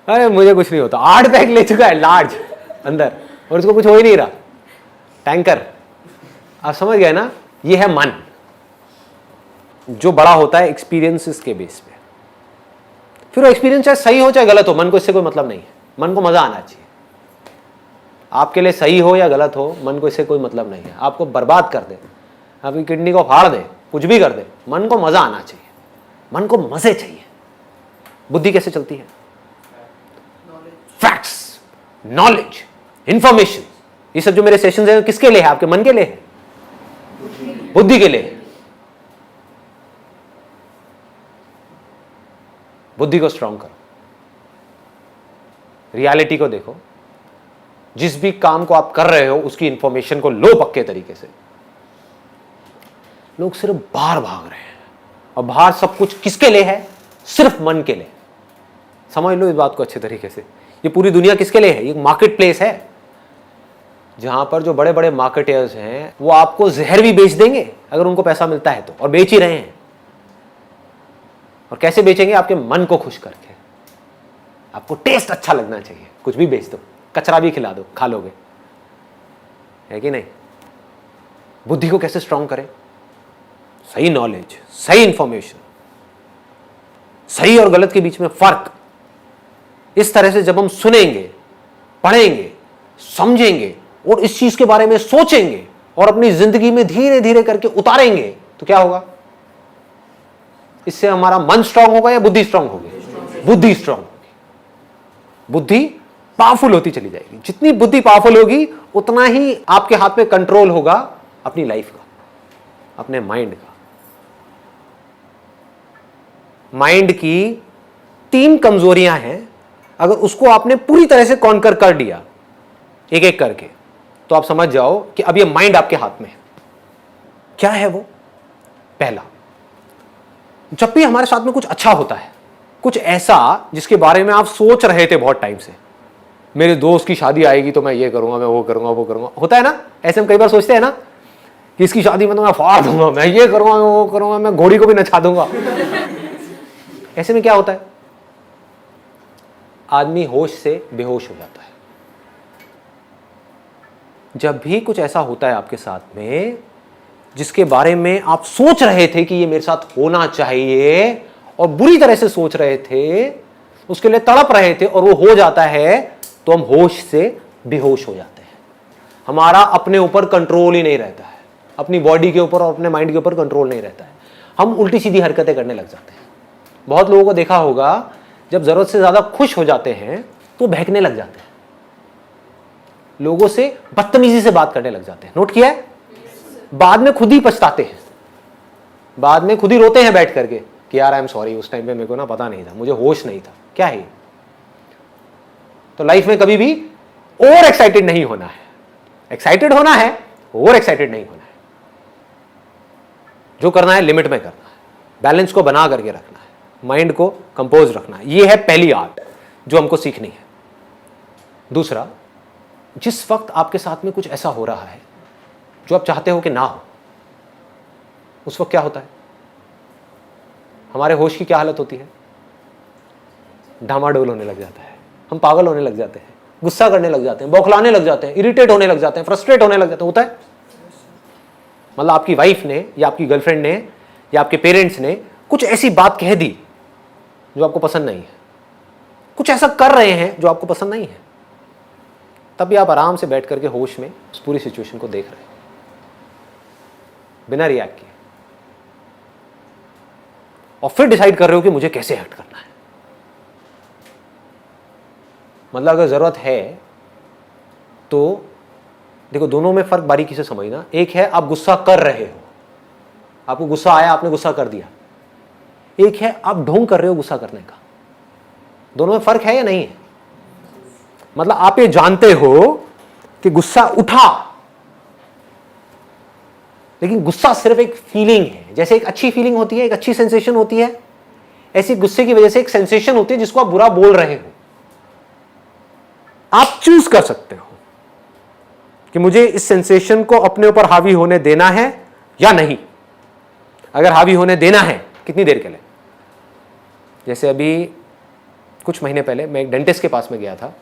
अरे मुझे कुछ नहीं होता, 8 पैग ले चुका है लार्ज अंदर, और उसको कुछ हो ही नहीं रहा, टैंकर। आप समझ गए ना? ये है मन, जो बड़ा होता है एक्सपीरियंसेस के बेस पे। फिर वो एक्सपीरियंस चाहे सही हो चाहे गलत हो, मन को इससे कोई मतलब नहीं है। मन को मजा आना चाहिए। आपके लिए सही हो या गलत हो, मन को इससे कोई मतलब नहीं है। आपको बर्बाद कर दे, आपकी किडनी को फाड़ दे, कुछ भी कर दे, मन को मजा आना चाहिए। मन को मजे चाहिए। बुद्धि कैसे चलती है? Facts, knowledge, information. ये सब जो मेरे सेशंस हैं किसके लिए है? आपके मन के लिए है, बुद्धि के लिए है। बुद्धि को स्ट्रांग करो, रियलिटी को देखो, जिस भी काम को आप कर रहे हो उसकी इंफॉर्मेशन को लो पक्के तरीके से। लोग सिर्फ बाहर भाग रहे हैं, और बाहर सब कुछ किसके लिए है? सिर्फ मन के लिए। समझ लो इस बात को अच्छे तरीके से। ये पूरी दुनिया किसके लिए है? ये मार्केट प्लेस है, जहां पर जो बड़े बड़े मार्केटर्स हैं वो आपको जहर भी बेच देंगे अगर उनको पैसा मिलता है तो, और बेच ही रहे हैं। और कैसे बेचेंगे? आपके मन को खुश करके। आपको टेस्ट अच्छा लगना चाहिए, कुछ भी बेच दो, कचरा भी खिला दो, खा लोगे, है कि नहीं? बुद्धि को कैसे स्ट्रांग करें? सही नॉलेज, सही इंफॉर्मेशन, सही और गलत के बीच में फर्क, इस तरह से जब हम सुनेंगे, पढ़ेंगे, समझेंगे और इस चीज के बारे में सोचेंगे और अपनी जिंदगी में धीरे धीरे करके उतारेंगे, तो क्या होगा? इससे हमारा मन स्ट्रांग होगा या बुद्धि स्ट्रांग होगी? बुद्धि स्ट्रांग होगी। बुद्धि पावरफुल होती चली जाएगी। जितनी बुद्धि पावरफुल होगी उतना ही आपके हाथ में कंट्रोल होगा अपनी लाइफ का, अपने माइंड का। माइंड की 3 कमजोरियां हैं, अगर उसको आपने पूरी तरह से कॉन्कर कर दिया एक एक करके, तो आप समझ जाओ कि अब ये माइंड आपके हाथ में है। क्या है वो? पहला, जब भी हमारे साथ में कुछ अच्छा होता है, कुछ ऐसा जिसके बारे में आप सोच रहे थे बहुत टाइम से, मेरे दोस्त की शादी आएगी तो मैं ये करूंगा, मैं वो करूंगा, वो करूंगा, होता है ना? ऐसे हम कई बार सोचते हैं ना कि इसकी शादी में तो मैं फाड़ दूंगा, मैं ये करूंगा, मैं वो करूंगा, मैं घोड़ी को भी नचा दूंगा। ऐसे में क्या होता है? आदमी होश से बेहोश हो जाता है। जब भी कुछ ऐसा होता है आपके साथ में जिसके बारे में आप सोच रहे थे कि ये मेरे साथ होना चाहिए और बुरी तरह से सोच रहे थे, उसके लिए तड़प रहे थे और वो हो जाता है, तो हम होश से बेहोश हो जाते हैं। हमारा अपने ऊपर कंट्रोल ही नहीं रहता है, अपनी बॉडी के ऊपर और अपने माइंड के ऊपर कंट्रोल नहीं रहता है। हम उल्टी सीधी हरकतें करने लग जाते हैं। बहुत लोगों को देखा होगा, जब जरूरत से ज्यादा खुश हो जाते हैं तो बहकने लग जाते हैं, लोगों से बदतमीजी से बात करने लग जाते हैं। नोट किया है? बाद में खुद ही पछताते हैं, बाद में खुद ही रोते हैं बैठ करके कि यार आई एम सॉरी, उस टाइम पे मेरे को ना पता नहीं था, मुझे होश नहीं था। क्या है? तो लाइफ में कभी भी ओवर एक्साइटेड नहीं होना है। एक्साइटेड होना है, ओवर एक्साइटेड नहीं होना है। जो करना है लिमिट में करना है, बैलेंस को बना करके रखना है, माइंड को कंपोज रखना है। यह है पहली आर्ट जो हमको सीखनी है। दूसरा, जिस वक्त आपके साथ में कुछ ऐसा हो रहा है जो आप चाहते हो कि ना हो, उस वक्त क्या होता है? हमारे होश की क्या हालत होती है? डामाडोल होने लग जाता है, हम पागल होने लग जाते हैं, गुस्सा करने लग जाते हैं, बौखलाने लग जाते हैं, इरिटेट होने लग जाते हैं, फ्रस्ट्रेट होने लग जाते हैं। होता है? मतलब आपकी वाइफ ने या आपकी गर्लफ्रेंड ने या आपके पेरेंट्स ने कुछ ऐसी बात कह दी जो आपको पसंद नहीं है, कुछ ऐसा कर रहे हैं जो आपको पसंद नहीं है, तब भी आप आराम से बैठ करके होश में उस पूरी सिचुएशन को देख रहे हैं बिना रिएक्ट किए, और फिर डिसाइड कर रहे हो कि मुझे कैसे एक्ट करना है। मतलब अगर जरूरत है तो देखो, दोनों में फर्क बारीकी से समझना। एक है आप गुस्सा कर रहे हो, आपको गुस्सा आया, आपने गुस्सा कर दिया। एक है आप ढोंग कर रहे हो गुस्सा करने का। दोनों में फर्क है या नहीं है? मतलब आप ये जानते हो कि गुस्सा उठा, लेकिन गुस्सा सिर्फ एक फीलिंग है। जैसे एक अच्छी फीलिंग होती है, एक अच्छी सेंसेशन होती है, ऐसी गुस्से की वजह से एक सेंसेशन होती है जिसको आप बुरा बोल रहे हो। आप चूज कर सकते हो कि मुझे इस सेंसेशन को अपने ऊपर हावी होने देना है या नहीं। अगर हावी होने देना है, कितनी देर के लिए? जैसे अभी कुछ महीने पहले मैं एक डेंटिस्ट के पास में गया था,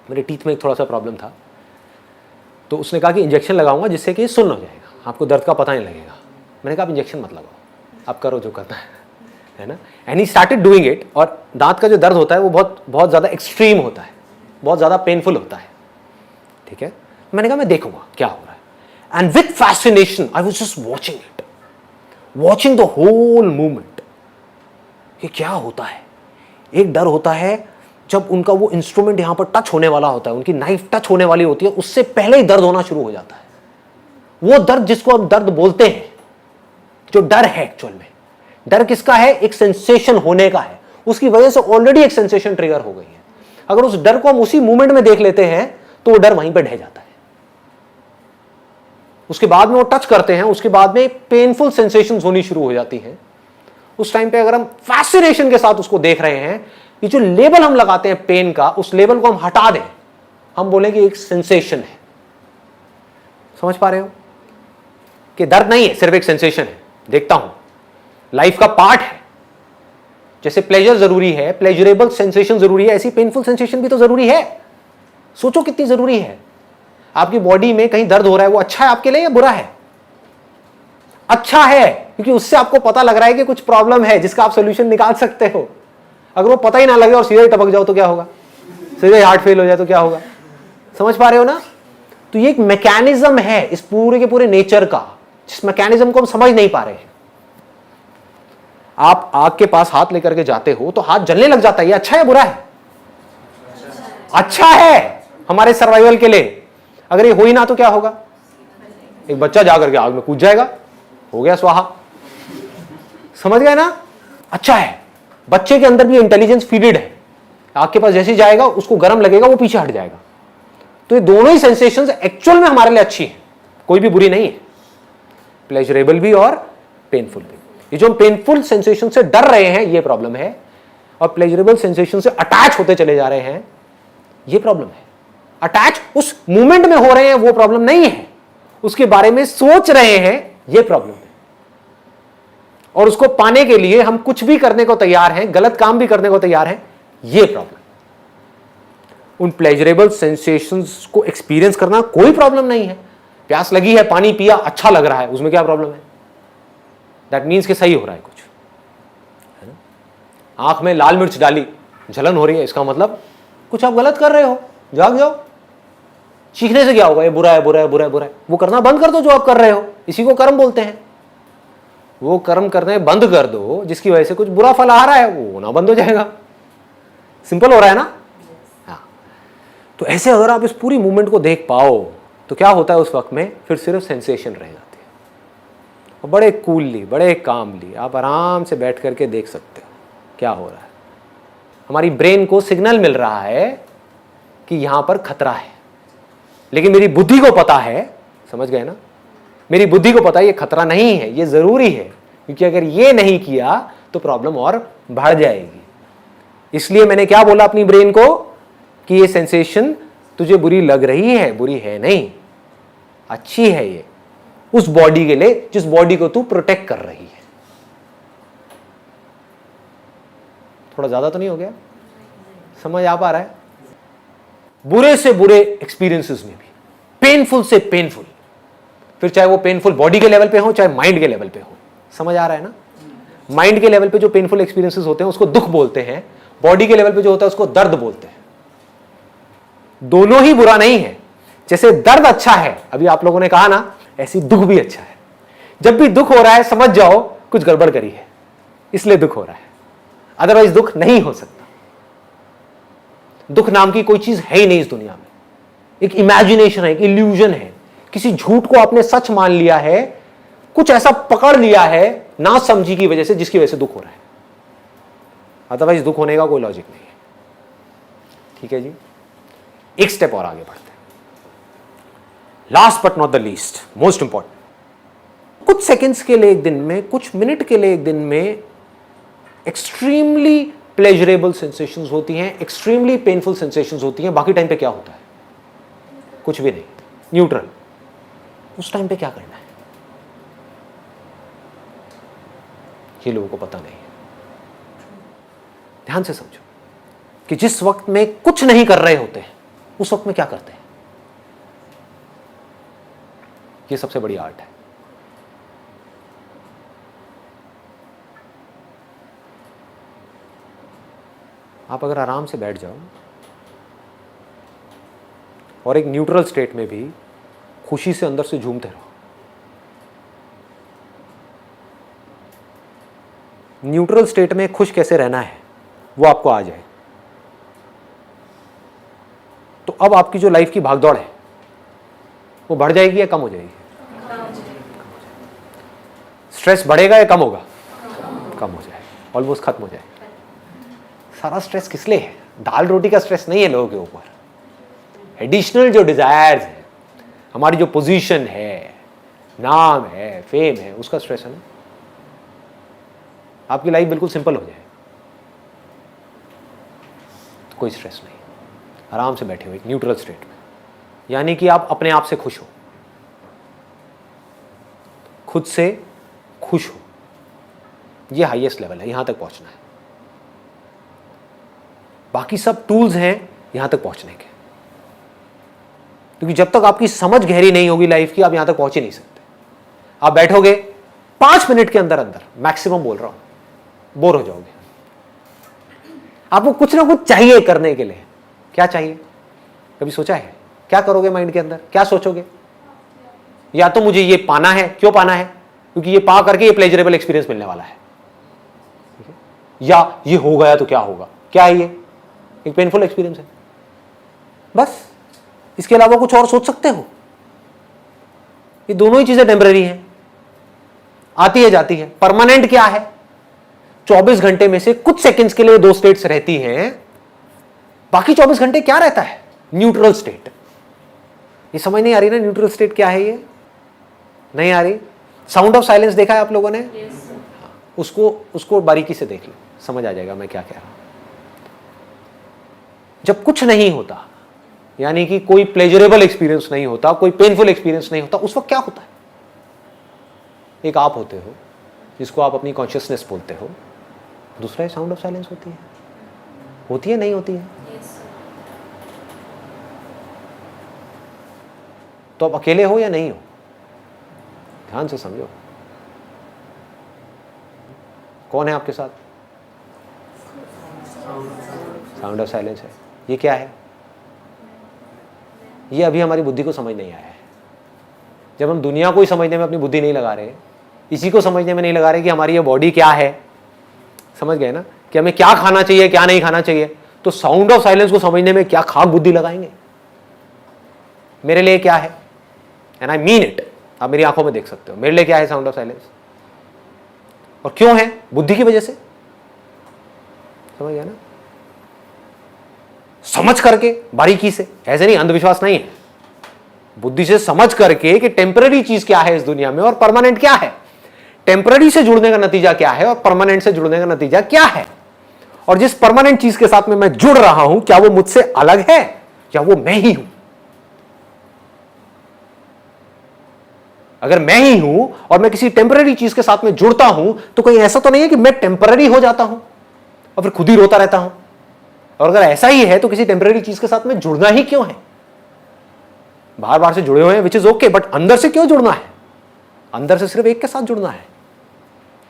मेरे टीथ में एक थोड़ा सा प्रॉब्लम था, तो उसने कहा कि इंजेक्शन लगाऊंगा जिससे कि सुन्न हो जाएगा, आपको दर्द का पता नहीं लगेगा। मैंने कहा आप इंजेक्शन मत लगाओ, आप करो जो करना है ना। And he started doing it. और दांत का जो दर्द होता है वो बहुत बहुत ज़्यादा एक्सट्रीम होता है, बहुत ज़्यादा पेनफुल होता है, ठीक है। मैंने कहा मैं देखूंगा क्या हो रहा है। And with fascination I was just watching it, watching the whole movement. ये क्या होता है? एक डर होता है जब उनका वो इंस्ट्रूमेंट यहां पर टच होने वाला होता है, उनकी नाइफ टच होने वाली होती है, उससे पहले ही दर्द होना शुरू हो जाता है। वो दर्द जिसको हम दर्द बोलते हैं, जो डर है एक्चुअल में, डर किसका है? एक सेंसेशन होने का है। उसकी वजह से ऑलरेडी एक सेंसेशन ट्रिगर हो गई है। अगर उस डर को हम उसी मूवमेंट में देख लेते हैं तो वो डर वहीं पर ढह जाता है। उसके बाद में वो टच करते हैं, उसके बाद में पेनफुल सेंसेशंस होनी शुरू हो जाती हैं। उस टाइम पे अगर हम फैसिनेशन के साथ उसको देख रहे हैं, ये जो लेबल हम लगाते हैं पेन का, उस लेबल को हम हटा दें, हम बोलेंगे एक सेंसेशन है। समझ पा रहे हो कि दर्द नहीं है, सिर्फ एक सेंसेशन है। देखता हूं, लाइफ का पार्ट है। जैसे प्लेजर जरूरी है, प्लेजरेबल सेंसेशन जरूरी है, ऐसी पेनफुल सेंसेशन भी तो जरूरी है। सोचो कितनी जरूरी है। आपकी बॉडी में कहीं दर्द हो रहा है, वो अच्छा है आपके लिए या बुरा है? अच्छा है, क्योंकि उससे आपको पता लग रहा है कि कुछ प्रॉब्लम है जिसका आप सोल्यूशन निकाल सकते हो। अगर वो पता ही ना लगे और सीधे टपक जाओ तो क्या होगा, सीधे हार्ट फेल हो जाए तो क्या होगा। समझ पा रहे हो ना। तो ये एक मैकेनिज्म है इस पूरे के पूरे नेचर का, जिस मैकेनिज्म को हम समझ नहीं पा रहे हैं। आप आग के पास हाथ लेकर के जाते हो तो हाथ जलने लग जाता है, ये अच्छा है बुरा है? अच्छा है हमारे सर्वाइवल के लिए। अगर ये हो ही ना तो क्या होगा, एक बच्चा जाकर के आग में कूद जाएगा, हो गया स्वाहा। समझ गए ना। अच्छा है, बच्चे के अंदर भी इंटेलिजेंस फीडेड है, आग के पास जैसे जाएगा उसको गर्म लगेगा, वो पीछे हट जाएगा। तो ये दोनों ही सेंसेशंस एक्चुअल में हमारे लिए अच्छी है, कोई भी बुरी नहीं है, प्लेजरेबल भी और पेनफुल भी। ये जो हम पेनफुल सेंसेशन से डर रहे हैं ये प्रॉब्लम है, और प्लेजरेबल सेंसेशन से अटैच होते चले जा रहे हैं ये प्रॉब्लम है। अटैच उस मूवमेंट में हो रहे हैं वो प्रॉब्लम नहीं है, उसके बारे में सोच रहे हैं ये प्रॉब्लम है। और उसको पाने के लिए हम कुछ भी करने को तैयार हैं, गलत काम भी करने को तैयार हैं, ये प्रॉब्लम। उन प्लेजरेबल सेंसेशंस को एक्सपीरियंस करना कोई प्रॉब्लम नहीं है। प्यास लगी है, पानी पिया, अच्छा लग रहा है, उसमें क्या प्रॉब्लम है? दैट मीन्स कि सही हो रहा है कुछ, है ना। आंख में लाल मिर्च डाली, जलन हो रही है, इसका मतलब कुछ आप गलत कर रहे हो, जाग जाओ। चीखने से क्या होगा, ये बुरा है बुरा है बुरा है बुरा है, वो करना बंद कर दो जो आप कर रहे हो, इसी को कर्म बोलते हैं। वो कर्म करने बंद कर दो जिसकी वजह से कुछ बुरा फल आ रहा है, वो होना बंद हो जाएगा। सिंपल हो रहा है ना। हाँ, तो ऐसे अगर आप इस पूरी मूवमेंट को देख पाओ तो क्या होता है उस वक्त में, फिर सिर्फ सेंसेशन रह जाती है। और बड़े कूलली, बड़े कामली आप आराम से बैठ करके देख सकते हो क्या हो रहा है। हमारी ब्रेन को सिग्नल मिल रहा है कि यहां पर खतरा है, लेकिन मेरी बुद्धि को पता है, समझ गए ना, मेरी बुद्धि को पता है ये खतरा नहीं है, ये जरूरी है, क्योंकि अगर ये नहीं किया तो प्रॉब्लम और बढ़ जाएगी। इसलिए मैंने क्या बोला अपनी ब्रेन को कि ये सेंसेशन तुझे बुरी लग रही है, बुरी है नहीं, अच्छी है ये उस बॉडी के लिए जिस बॉडी को तू प्रोटेक्ट कर रही है। थोड़ा ज्यादा तो नहीं हो गया, समझ आ पा रहा है। बुरे से बुरे एक्सपीरियंसेस में भी, पेनफुल से पेनफुल, फिर चाहे वो पेनफुल बॉडी के लेवल पे हो चाहे माइंड के लेवल पे हो, समझ आ रहा है ना। माइंड के लेवल पे जो पेनफुल एक्सपीरियंसेस होते हैं उसको दुख बोलते हैं, बॉडी के लेवल पे जो होता है उसको दर्द बोलते हैं। दोनों ही बुरा नहीं है। जैसे दर्द अच्छा है, अभी आप लोगों ने कहा ना, ऐसी दुख भी अच्छा है। जब भी दुख हो रहा है समझ जाओ कुछ गड़बड़ करी है, इसलिए दुख हो रहा है, अदरवाइज दुख नहीं हो सकता। दुख नाम की कोई चीज है ही नहीं इस दुनिया में, एक इमेजिनेशन है, एक इल्यूजन है। किसी झूठ को आपने सच मान लिया है, कुछ ऐसा पकड़ लिया है ना समझी की वजह से, जिसकी वजह से दुख हो रहा है, अदरवाइज दुख होने का कोई लॉजिक नहीं है। ठीक है जी, एक स्टेप और आगे बढ़ते हैं। Last but not the least, most important, कुछ सेकेंड्स के लिए एक दिन में, कुछ मिनट के लिए एक दिन में एक्सट्रीमली प्लेजरेबल सेंसेशंस होती हैं, एक्सट्रीमली पेनफुल सेंसेशंस होती हैं। बाकी टाइम पे क्या होता है? कुछ भी नहीं, न्यूट्रल। उस टाइम पे क्या करना है ये लोगों को पता नहीं है। ध्यान से समझो कि जिस वक्त में कुछ नहीं कर रहे होते हैं उस वक्त में क्या करते हैं। ये सबसे बड़ी आर्ट है। आप अगर आराम से बैठ जाओ और एक न्यूट्रल स्टेट में भी खुशी से अंदर से झूमते रहो। न्यूट्रल स्टेट में खुश कैसे रहना है वो आपको आ जाए तो अब आपकी जो लाइफ की भागदौड़ है वो बढ़ जाएगी या कम हो जाएगी? स्ट्रेस बढ़ेगा या कम होगा? कम हो जाएगा, ऑलमोस्ट खत्म हो जाएगा। सारा स्ट्रेस किस लिए है? दाल रोटी का स्ट्रेस नहीं है लोगों के ऊपर। एडिशनल जो डिजायर्स है, हमारी जो पोजीशन है, नाम है, फेम है, उसका स्ट्रेस है ना। आपकी लाइफ बिल्कुल सिंपल हो जाए तो कोई स्ट्रेस नहीं, आराम से बैठे हुए एक न्यूट्रल स्टेट में, यानी कि आप अपने आप से खुश हो, खुद से खुश हो। ये हाईएस्ट लेवल है, यहां तक पहुंचना है। बाकी सब टूल्स हैं यहां तक पहुंचने के, क्योंकि जब तक आपकी समझ गहरी नहीं होगी लाइफ की, आप यहां तक पहुंच ही नहीं सकते। आप बैठोगे 5 मिनट के अंदर अंदर मैक्सिमम बोल रहा हूं, बोर हो जाओगे। आपको कुछ ना कुछ चाहिए करने के लिए। क्या चाहिए? कभी सोचा है? क्या करोगे माइंड के अंदर? क्या सोचोगे? या तो मुझे ये पाना है। क्यों पाना है? क्योंकि ये पा करके ये प्लेजरेबल एक्सपीरियंस मिलने वाला है। या ये हो गया तो क्या होगा? क्या है ये? एक पेनफुल एक्सपीरियंस है। बस इसके अलावा कुछ और सोच सकते हो? ये दोनों ही चीजें टेम्पररी हैं, आती है जाती है। परमानेंट क्या है? 24 घंटे में से कुछ सेकंड्स के लिए 2 स्टेट्स रहती हैं, बाकी 24 घंटे क्या रहता है? Neutral state. ये समझ नहीं आ रही ना न्यूट्रल स्टेट क्या है? ये नहीं आ रही। साउंड ऑफ साइलेंस देखा है आप लोगों ने? उसको बारीकी से देख लो, समझ आ जाएगा मैं क्या कह रहा हूं। जब कुछ नहीं होता, यानी कि कोई प्लेजरेबल एक्सपीरियंस नहीं होता, कोई पेनफुल एक्सपीरियंस नहीं होता, उस वक्त क्या होता है? एक आप होते हो जिसको आप अपनी कॉन्शियसनेस बोलते हो, दूसरा साउंड ऑफ साइलेंस होती है नहीं होती है? तो आप अकेले हो या नहीं हो? ध्यान से समझो, कौन है आपके साथ? साउंड ऑफ साइलेंस है। ये क्या है? ये अभी हमारी बुद्धि को समझ नहीं आया है। जब हम दुनिया को ही समझने में अपनी बुद्धि नहीं लगा रहे, इसी को समझने में नहीं लगा रहे कि हमारी ये बॉडी क्या है, समझ गए ना, कि हमें क्या खाना चाहिए क्या नहीं खाना चाहिए, तो साउंड ऑफ साइलेंस को समझने में क्या खाक बुद्धि लगाएंगे? मेरे लिए क्या है, एंड आई मीन इट, आप मेरी आंखों में देख सकते हो, मेरे लिए क्या है साउंड ऑफ साइलेंस, और क्यों है? बुद्धि की वजह से। समझ गया ना? समझ करके बारीकी से, ऐसे नहीं, अंधविश्वास नहीं है, बुद्धि से समझ करके कि टेम्पररी चीज क्या है इस दुनिया में और परमानेंट क्या है, टेम्पररी से जुड़ने का नतीजा क्या है और परमानेंट से जुड़ने का नतीजा क्या है, और जिस परमानेंट चीज के साथ में मैं जुड़ रहा हूं क्या वो मुझसे अलग है या वो मैं ही हूं? अगर मैं ही हूं और मैं किसी टेम्पररी चीज के साथ में जुड़ता हूं तो कहीं ऐसा तो नहीं है कि मैं टेम्पररी हो जाता हूं और फिर खुद ही रोता रहता हूं? और अगर ऐसा ही है तो किसी टेम्पररी चीज के साथ में जुड़ना ही क्यों है? बार बार से जुड़े हुए हैं विच इज ओके, बट अंदर से क्यों जुड़ना है? अंदर से सिर्फ एक के साथ जुड़ना है।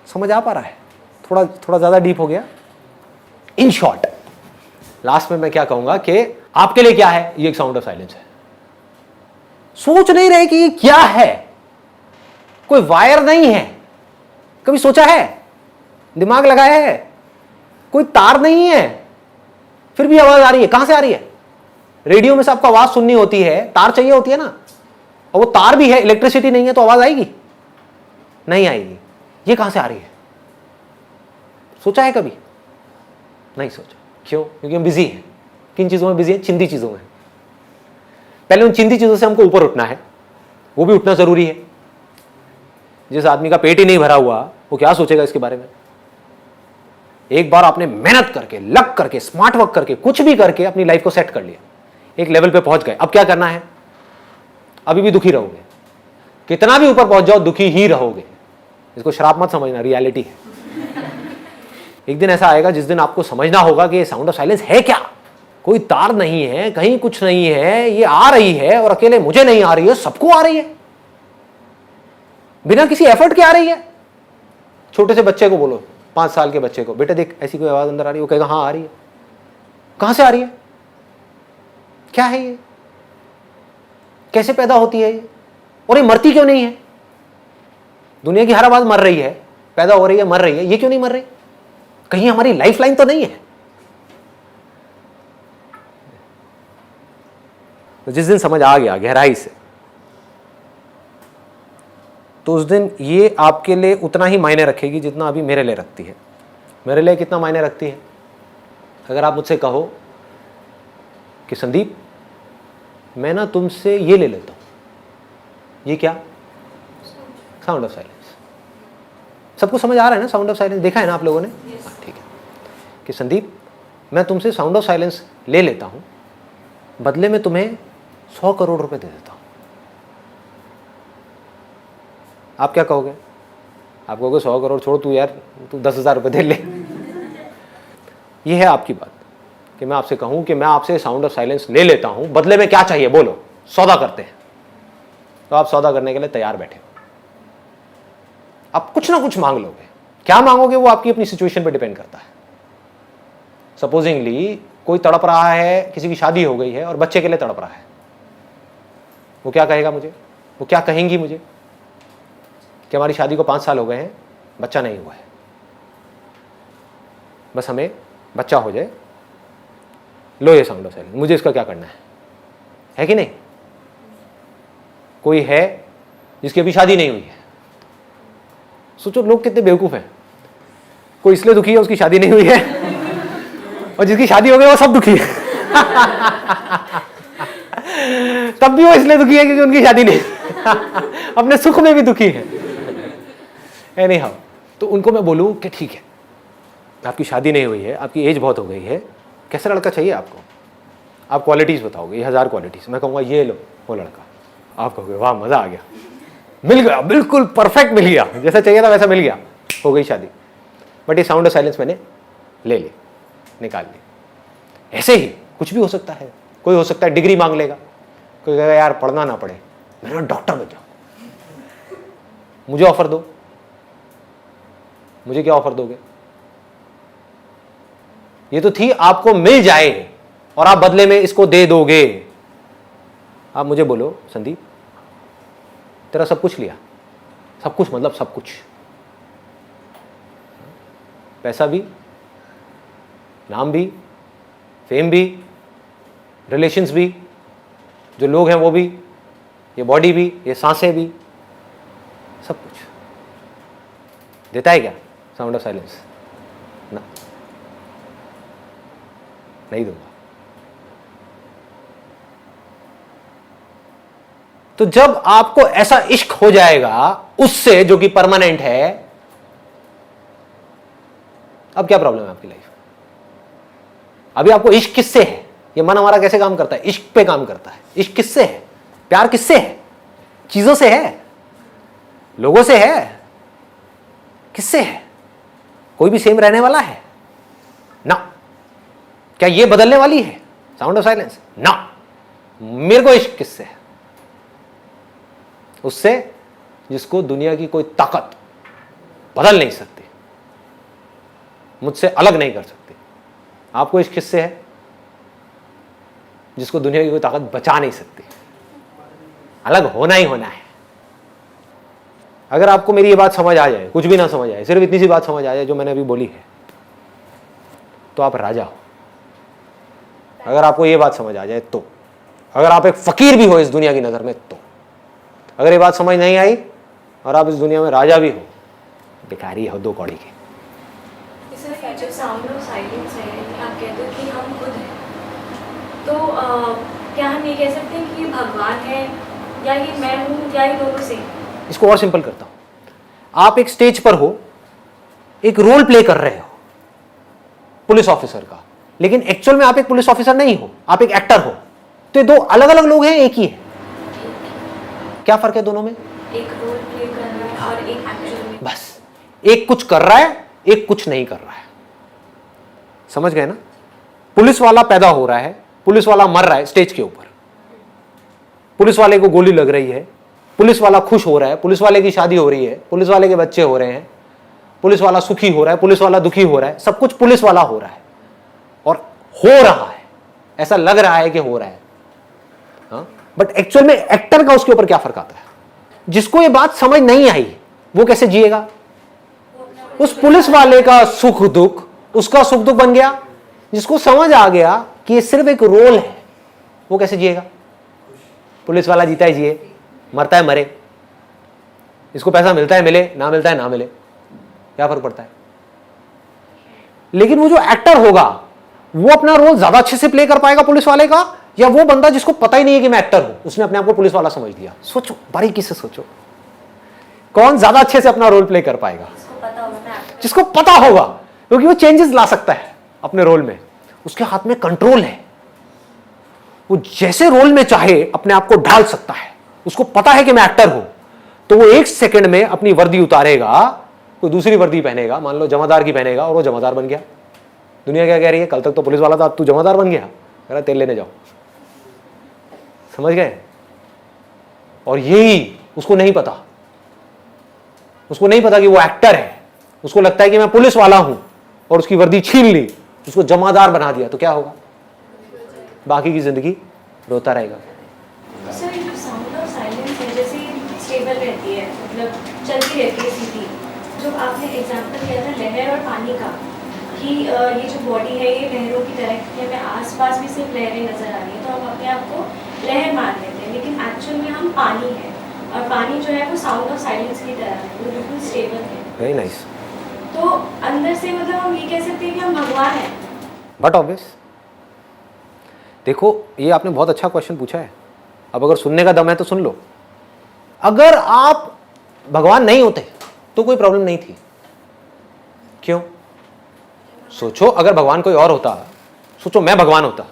समझ आ पा रहा है? थोड़ा ज्यादा डीप हो गया। इन शॉर्ट लास्ट में मैं क्या कहूंगा कि आपके लिए क्या है? ये एक साउंड ऑफ साइलेंस है। सोच नहीं रहे कि ये क्या है, कोई वायर नहीं है। कभी सोचा है? दिमाग लगाया है? कोई तार नहीं है, फिर भी आवाज आ रही है। कहां से आ रही है? रेडियो में से आपको आवाज सुननी होती है, तार चाहिए होती है ना, और वो तार भी है, इलेक्ट्रिसिटी नहीं है तो आवाज आएगी? नहीं आएगी। ये कहां से आ रही है? सोचा है कभी? नहीं सोचा। क्यों? क्योंकि हम बिजी हैं। किन चीजों में बिजी हैं? चिंदी चीजों में। पहले उन चिंदी चीजों से हमको ऊपर उठना है, वो भी उठना जरूरी है। जिस आदमी का पेट ही नहीं भरा हुआ वो क्या सोचेगा इसके बारे में? एक बार आपने मेहनत करके, लग करके, स्मार्ट वर्क करके, कुछ भी करके अपनी लाइफ को सेट कर लिया, एक लेवल पे पहुंच गए, अब क्या करना है? अभी भी दुखी रहोगे, कितना भी ऊपर पहुंच जाओ दुखी ही रहोगे। इसको श्राप मत समझना, रियलिटी है। एक दिन ऐसा आएगा जिस दिन आपको समझना होगा कि ये साउंड ऑफ साइलेंस है क्या। कोई तार नहीं है, कहीं कुछ नहीं है, ये आ रही है और अकेले मुझे नहीं आ रही है, सबको आ रही है, बिना किसी एफर्ट के आ रही है। छोटे से बच्चे को बोलो, 5 साल के बच्चे को, बेटा देख ऐसी कोई आवाज अंदर आ रही है, वो कहेगा हाँ आ रही है। कहां से आ रही है? क्या है ये? कैसे पैदा होती है ये? और ये मरती क्यों नहीं है? दुनिया की हर आवाज मर रही है, पैदा हो रही है, मर रही है, ये क्यों नहीं मर रही? कहीं हमारी लाइफ लाइन तो नहीं है? तो जिस दिन समझ आ गया गहराई से, तो उस दिन ये आपके लिए उतना ही मायने रखेगी जितना अभी मेरे लिए रखती है। मेरे लिए कितना मायने रखती है? अगर आप मुझसे कहो कि संदीप मैं ना तुमसे ये ले लेता हूं, ये क्या? Sound of silence. सबको समझ आ रहा है ना साउंड ऑफ साइलेंस? देखा है ना आप लोगों ने? हाँ, ठीक है। कि संदीप मैं तुमसे साउंड ऑफ साइलेंस ले लेता हूं, बदले में तुम्हें 100 करोड़ रुपए दे देता हूं। आप क्या कहोगे? आप कहोगे 100 करोड़ छोड़, तू यार तू 10,000 रुपए दे ले। ये है आपकी बात कि मैं आपसे कहूं कि मैं आपसे साउंड ऑफ साइलेंस ले लेता हूं, बदले में क्या चाहिए बोलो, सौदा करते हैं। तो आप सौदा करने के लिए तैयार बैठे, आप कुछ ना कुछ मांग लोगे। क्या मांगोगे वो आपकी अपनी सिचुएशन पे डिपेंड करता है। सपोजिंगली कोई तड़प रहा है, किसी की शादी हो गई है और बच्चे के लिए तड़प रहा है, वो क्या कहेगा मुझे, वो क्या कहेंगी मुझे कि हमारी शादी को 5 साल हो गए हैं, बच्चा नहीं हुआ है, बस हमें बच्चा हो जाए, लो ये साउंड ऑफ साइलेंस, मुझे इसका क्या करना है कि नहीं? कोई है जिसकी अभी शादी नहीं हुई है, सोचो लोग कितने बेवकूफ हैं। कोई इसलिए दुखी है उसकी शादी नहीं हुई है, और जिसकी शादी हो गई वो सब दुखी है। तब भी वो इसलिए दुखी है क्योंकि उनकी शादी नहीं, अपने सुख में भी दुखी है। एनी हाउ, तो उनको मैं बोलूं कि ठीक है, आपकी शादी नहीं हुई है, आपकी एज बहुत हो गई है, कैसा लड़का चाहिए आपको? आप क्वालिटीज बताओगे, ये 1000 क्वालिटीज, मैं कहूँगा ये लो वो लड़का, आप कहोगे वाह मजा आ गया, मिल गया, बिल्कुल परफेक्ट मिल गया, जैसा चाहिए था वैसा मिल गया, हो गई शादी। बट ये साउंड ऑफ साइलेंस मैंने ले ली, निकाल ली। ऐसे ही कुछ भी हो सकता है। कोई हो सकता है डिग्री मांग लेगा, कोई कहेगा यार पढ़ना ना पड़े, मेरा डॉक्टर बन जाओ, मुझे ऑफर दो। मुझे क्या ऑफर दोगे? ये तो थी आपको मिल जाए और आप बदले में इसको दे दोगे। आप मुझे बोलो संदीप तेरा सब कुछ लिया, सब कुछ मतलब सब कुछ, पैसा भी, नाम भी, फेम भी, रिलेशंस भी, जो लोग हैं वो भी, ये बॉडी भी, ये सांसें भी, सब कुछ देता है क्या साउंड ऑफ साइलेंस? ना, नहीं दूंगा। तो जब आपको ऐसा इश्क हो जाएगा उससे जो कि परमानेंट है, अब क्या प्रॉब्लम है आपकी लाइफ? अभी आपको इश्क किससे है? ये मन हमारा कैसे काम करता है? इश्क पे काम करता है। इश्क किससे है? प्यार किससे है? चीजों से है, लोगों से है, किससे है? कोई भी सेम रहने वाला है ना? क्या ये बदलने वाली है साउंड ऑफ साइलेंस? ना। मेरे को इश्क किससे है? उससे जिसको दुनिया की कोई ताकत बदल नहीं सकती, मुझसे अलग नहीं कर सकती। आपको इश्क किससे है? जिसको दुनिया की कोई ताकत बचा नहीं सकती। अलग होना ही होना है। अगर आपको मेरी ये बात समझ आ जाए, कुछ भी ना समझ आए, सिर्फ इतनी सी बात समझ आ जाए जो मैंने अभी बोली है, तो आप राजा हो। अगर आपको ये बात समझ आ जाए तो, अगर आप एक फकीर भी हो इस दुनिया की नजर में तो, अगर ये बात समझ नहीं आई और आप इस दुनिया में राजा भी हो, भिखारी हो 2 कौड़ी के। सर जो साउंड ऑफ साइलेंस है, आप कहते हो कि हम खुद हैं, तो क्या हम ये कह सकते हैं कि ये भगवान है या ये मैं हूँ या ये दोनों से? इसको और सिंपल करता हूं। आप एक स्टेज पर हो, एक रोल प्ले कर रहे हो पुलिस ऑफिसर का, लेकिन एक्चुअल में आप एक पुलिस ऑफिसर नहीं हो, आप एक एक्टर हो। तो ये 2 अलग अलग लोग हैं, एक ही है। क्या फर्क है दोनों में? एक रोल प्ले कर रहा है और एक एक्चुअल में। बस एक कुछ कर रहा है, एक कुछ नहीं कर रहा है। समझ गए ना? पुलिस वाला पैदा हो रहा है, पुलिस वाला मर रहा है स्टेज के ऊपर, पुलिस वाले को गोली लग रही है, पुलिस वाला खुश हो रहा है, पुलिस वाले की शादी हो रही है, पुलिस वाले के बच्चे हो रहे हैं, पुलिस वाला सुखी हो रहा है, पुलिस वाला दुखी हो रहा है, सब कुछ पुलिस वाला हो रहा है और हो रहा है, ऐसा लग रहा है कि हो रहा है। हाँ? बट एक्चुअल में एक्टर का उसके ऊपर क्या फर्क आता है? जिसको ये बात समझ नहीं आई वो कैसे जिएगा? उस पुलिस वाले का सुख दुख उसका सुख दुख बन गया। जिसको समझ आ गया कि ये सिर्फ एक रोल है, वो कैसे जिएगा? पुलिस वाला जीता है जिए, मरता है मरे, इसको पैसा मिलता है मिले, ना मिलता है ना मिले, क्या फर्क पड़ता है? लेकिन वो जो एक्टर होगा वो अपना रोल ज्यादा अच्छे से प्ले कर पाएगा पुलिस वाले का, या वो बंदा जिसको पता ही नहीं है कि मैं एक्टर हूं, उसने अपने आप को पुलिस वाला समझ लिया? सोचो, बारीकी से सोचो, कौन ज्यादा अच्छे से अपना रोल प्ले कर पाएगा? जिसको पता होगा, क्योंकि वो चेंजेस ला सकता है अपने रोल में, उसके हाथ में कंट्रोल है, वो जैसे रोल में चाहे अपने आप को ढाल सकता है। उसको पता है कि मैं एक्टर हूं, तो वो 1 सेकंड में अपनी वर्दी उतारेगा, कोई दूसरी वर्दी पहनेगा, मान लो जमादार की पहनेगा, और वो जमादार बन गया। दुनिया क्या कह रही है? कल तक तो पुलिस वाला था, अब तू जमादार बन गया, कह रहा तेल लेने जाओ। समझ गए? और यही उसको नहीं पता, उसको नहीं पता कि वो एक्टर है, उसको लगता है कि मैं पुलिस वाला हूं और उसकी वर्दी छीन ली, उसको जमादार बना दिया, तो क्या होगा? बाकी की जिंदगी रोता रहेगा। सर ये जो साउंड ऑफ साइलेंस है, जैसे स्टेबल रहती है, मतलब चलती रहती है सीधी, जो आपने एग्जांपल दिया था लहर और पानी का, कि ये जो बॉडी है ये लहरों की तरह है, हमें आसपास भी सिर्फ लहरें नज़र आ रही हैं तो हम अपने आप को लहर मान लेते हैं, लेकिन एक्चुअल में हम पानी है, और पानी जो है वो साउंड ऑफ साइलेंस की तरह है, वो बिल्कुल स्टेबल है। Very nice. तो अंदर से मतलब हम ये कह सकते हैं कि हम भगवान हैं। बट ऑब्वियस, देखो ये आपने बहुत अच्छा क्वेश्चन पूछा है। अब अगर सुनने का दम है तो सुन लो। अगर आप भगवान नहीं होते तो कोई प्रॉब्लम नहीं थी। क्यों? सोचो, अगर भगवान कोई और होता, सोचो मैं भगवान होता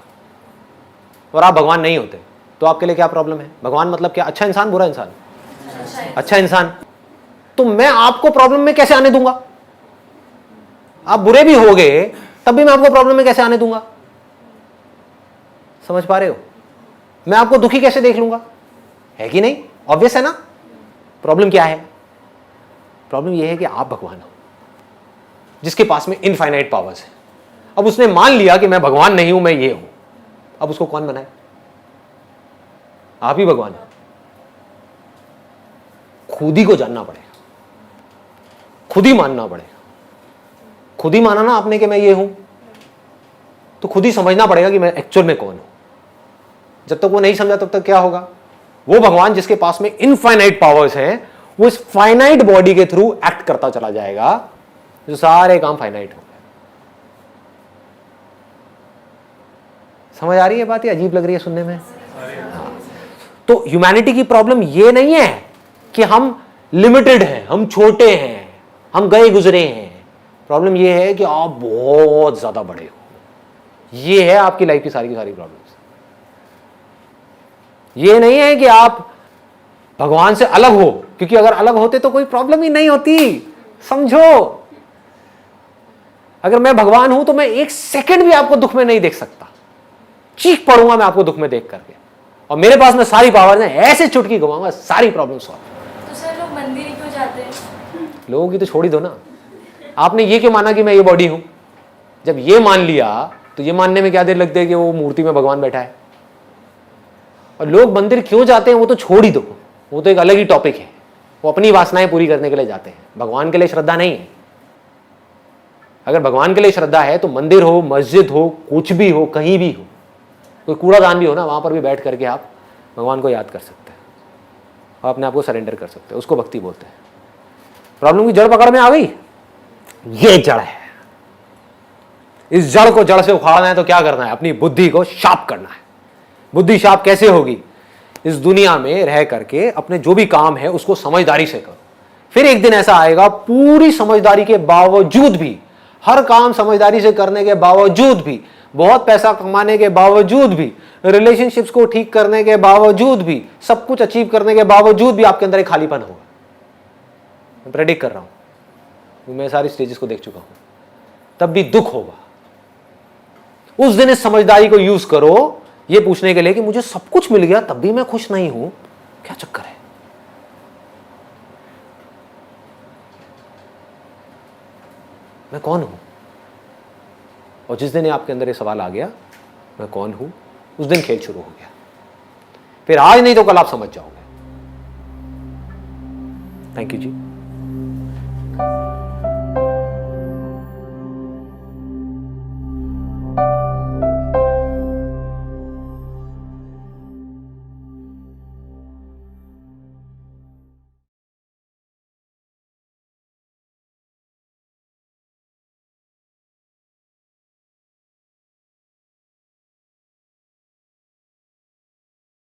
और आप भगवान नहीं होते, तो आपके लिए क्या प्रॉब्लम है? भगवान मतलब क्या? अच्छा इंसान, बुरा इंसान? अच्छा इंसान। तो मैं आपको प्रॉब्लम में कैसे आने दूंगा? आप बुरे भी होगे तब भी मैं आपको प्रॉब्लम में कैसे आने दूंगा? समझ पा रहे हो? मैं आपको दुखी कैसे देख लूंगा? है कि नहीं? ऑब्वियस है ना। प्रॉब्लम क्या है? प्रॉब्लम यह है कि आप भगवान हो जिसके पास में इनफाइनाइट पावर्स है। अब उसने मान लिया कि मैं भगवान नहीं हूं, मैं ये हूं। अब उसको कौन बनाए? आप ही भगवान हो। खुद ही को जानना पड़ेगा, खुद ही मानना पड़ेगा। खुद ही माना ना आपने कि मैं ये हूं, तो खुद ही समझना पड़ेगा कि मैं एक्चुअल में कौन हूं। जब तक वो नहीं समझा तब तक क्या होगा? वो भगवान जिसके पास में इनफाइनाइट पावर्स हैं, वो इस फाइनाइट बॉडी के थ्रू एक्ट करता चला जाएगा, जो सारे काम फाइनाइट हो गए। समझ आ रही है बात? ये अजीब लग रही है सुनने में? हाँ। तो ह्यूमैनिटी की प्रॉब्लम ये नहीं है कि हम लिमिटेड हैं, हम छोटे हैं, हम गए गुजरे हैं। प्रॉब्लम ये है कि आप बहुत ज्यादा बड़े हो। ये है आपकी लाइफ की सारी प्रॉब्लम्स। ये नहीं है कि आप भगवान से अलग हो, क्योंकि अगर अलग होते तो कोई प्रॉब्लम ही नहीं होती। समझो, अगर मैं भगवान हूं तो मैं एक सेकंड भी आपको दुख में नहीं देख सकता। चीख पड़ूंगा मैं आपको दुख में देख करके, और मेरे पास में सारी पावर है, ऐसे चुटकी घुमाऊंगा, सारी प्रॉब्लम सॉल्व। तो सर लोग मंदिर ही क्यों जाते हैं? लोगों की तो छोड़ ही दो ना। आपने ये क्यों माना कि मैं ये बॉडी हूं? जब ये मान लिया तो ये मानने में क्या देर लगती है कि वो मूर्ति में भगवान बैठा है। और लोग मंदिर क्यों जाते हैं वो तो छोड़ ही दो, वो तो एक अलग ही टॉपिक है। वो अपनी वासनाएं पूरी करने के लिए जाते हैं, भगवान के लिए श्रद्धा नहीं है। अगर भगवान के लिए श्रद्धा है तो मंदिर हो, मस्जिद हो, कुछ भी हो, कहीं भी हो, कोई कूड़ादान भी हो ना, वहां पर भी बैठ करके आप भगवान को याद कर सकते हैं और अपने आप को सरेंडर कर सकते हैं। उसको भक्ति बोलते हैं। प्रॉब्लम की जड़ पकड़ में आ गई। ये जड़ है। इस जड़ को जड़ से उखाड़ना है तो क्या करना है? अपनी बुद्धि को शार्प करना है। बुद्धि शार्प कैसे होगी? इस दुनिया में रह करके अपने जो भी काम है उसको समझदारी से करो। फिर एक दिन ऐसा आएगा, पूरी समझदारी के बावजूद भी, हर काम समझदारी से करने के बावजूद भी, बहुत पैसा कमाने के बावजूद भी, रिलेशनशिप्स को ठीक करने के बावजूद भी, सब कुछ अचीव करने के बावजूद भी आपके अंदर एक खालीपन होगा। मैं प्रेडिक्ट कर रहा हूं, मैं सारी स्टेजेस को देख चुका हूं। तब भी दुख होगा। उस दिन इस समझदारी को यूज करो ये पूछने के लिए कि मुझे सब कुछ मिल गया तब भी मैं खुश नहीं हूं, क्या चक्कर है? मैं कौन हूं? और जिस दिन आपके अंदर ये सवाल आ गया, मैं कौन हूं, उस दिन खेल शुरू हो गया। फिर आज नहीं तो कल आप समझ जाओगे। Thank you ji.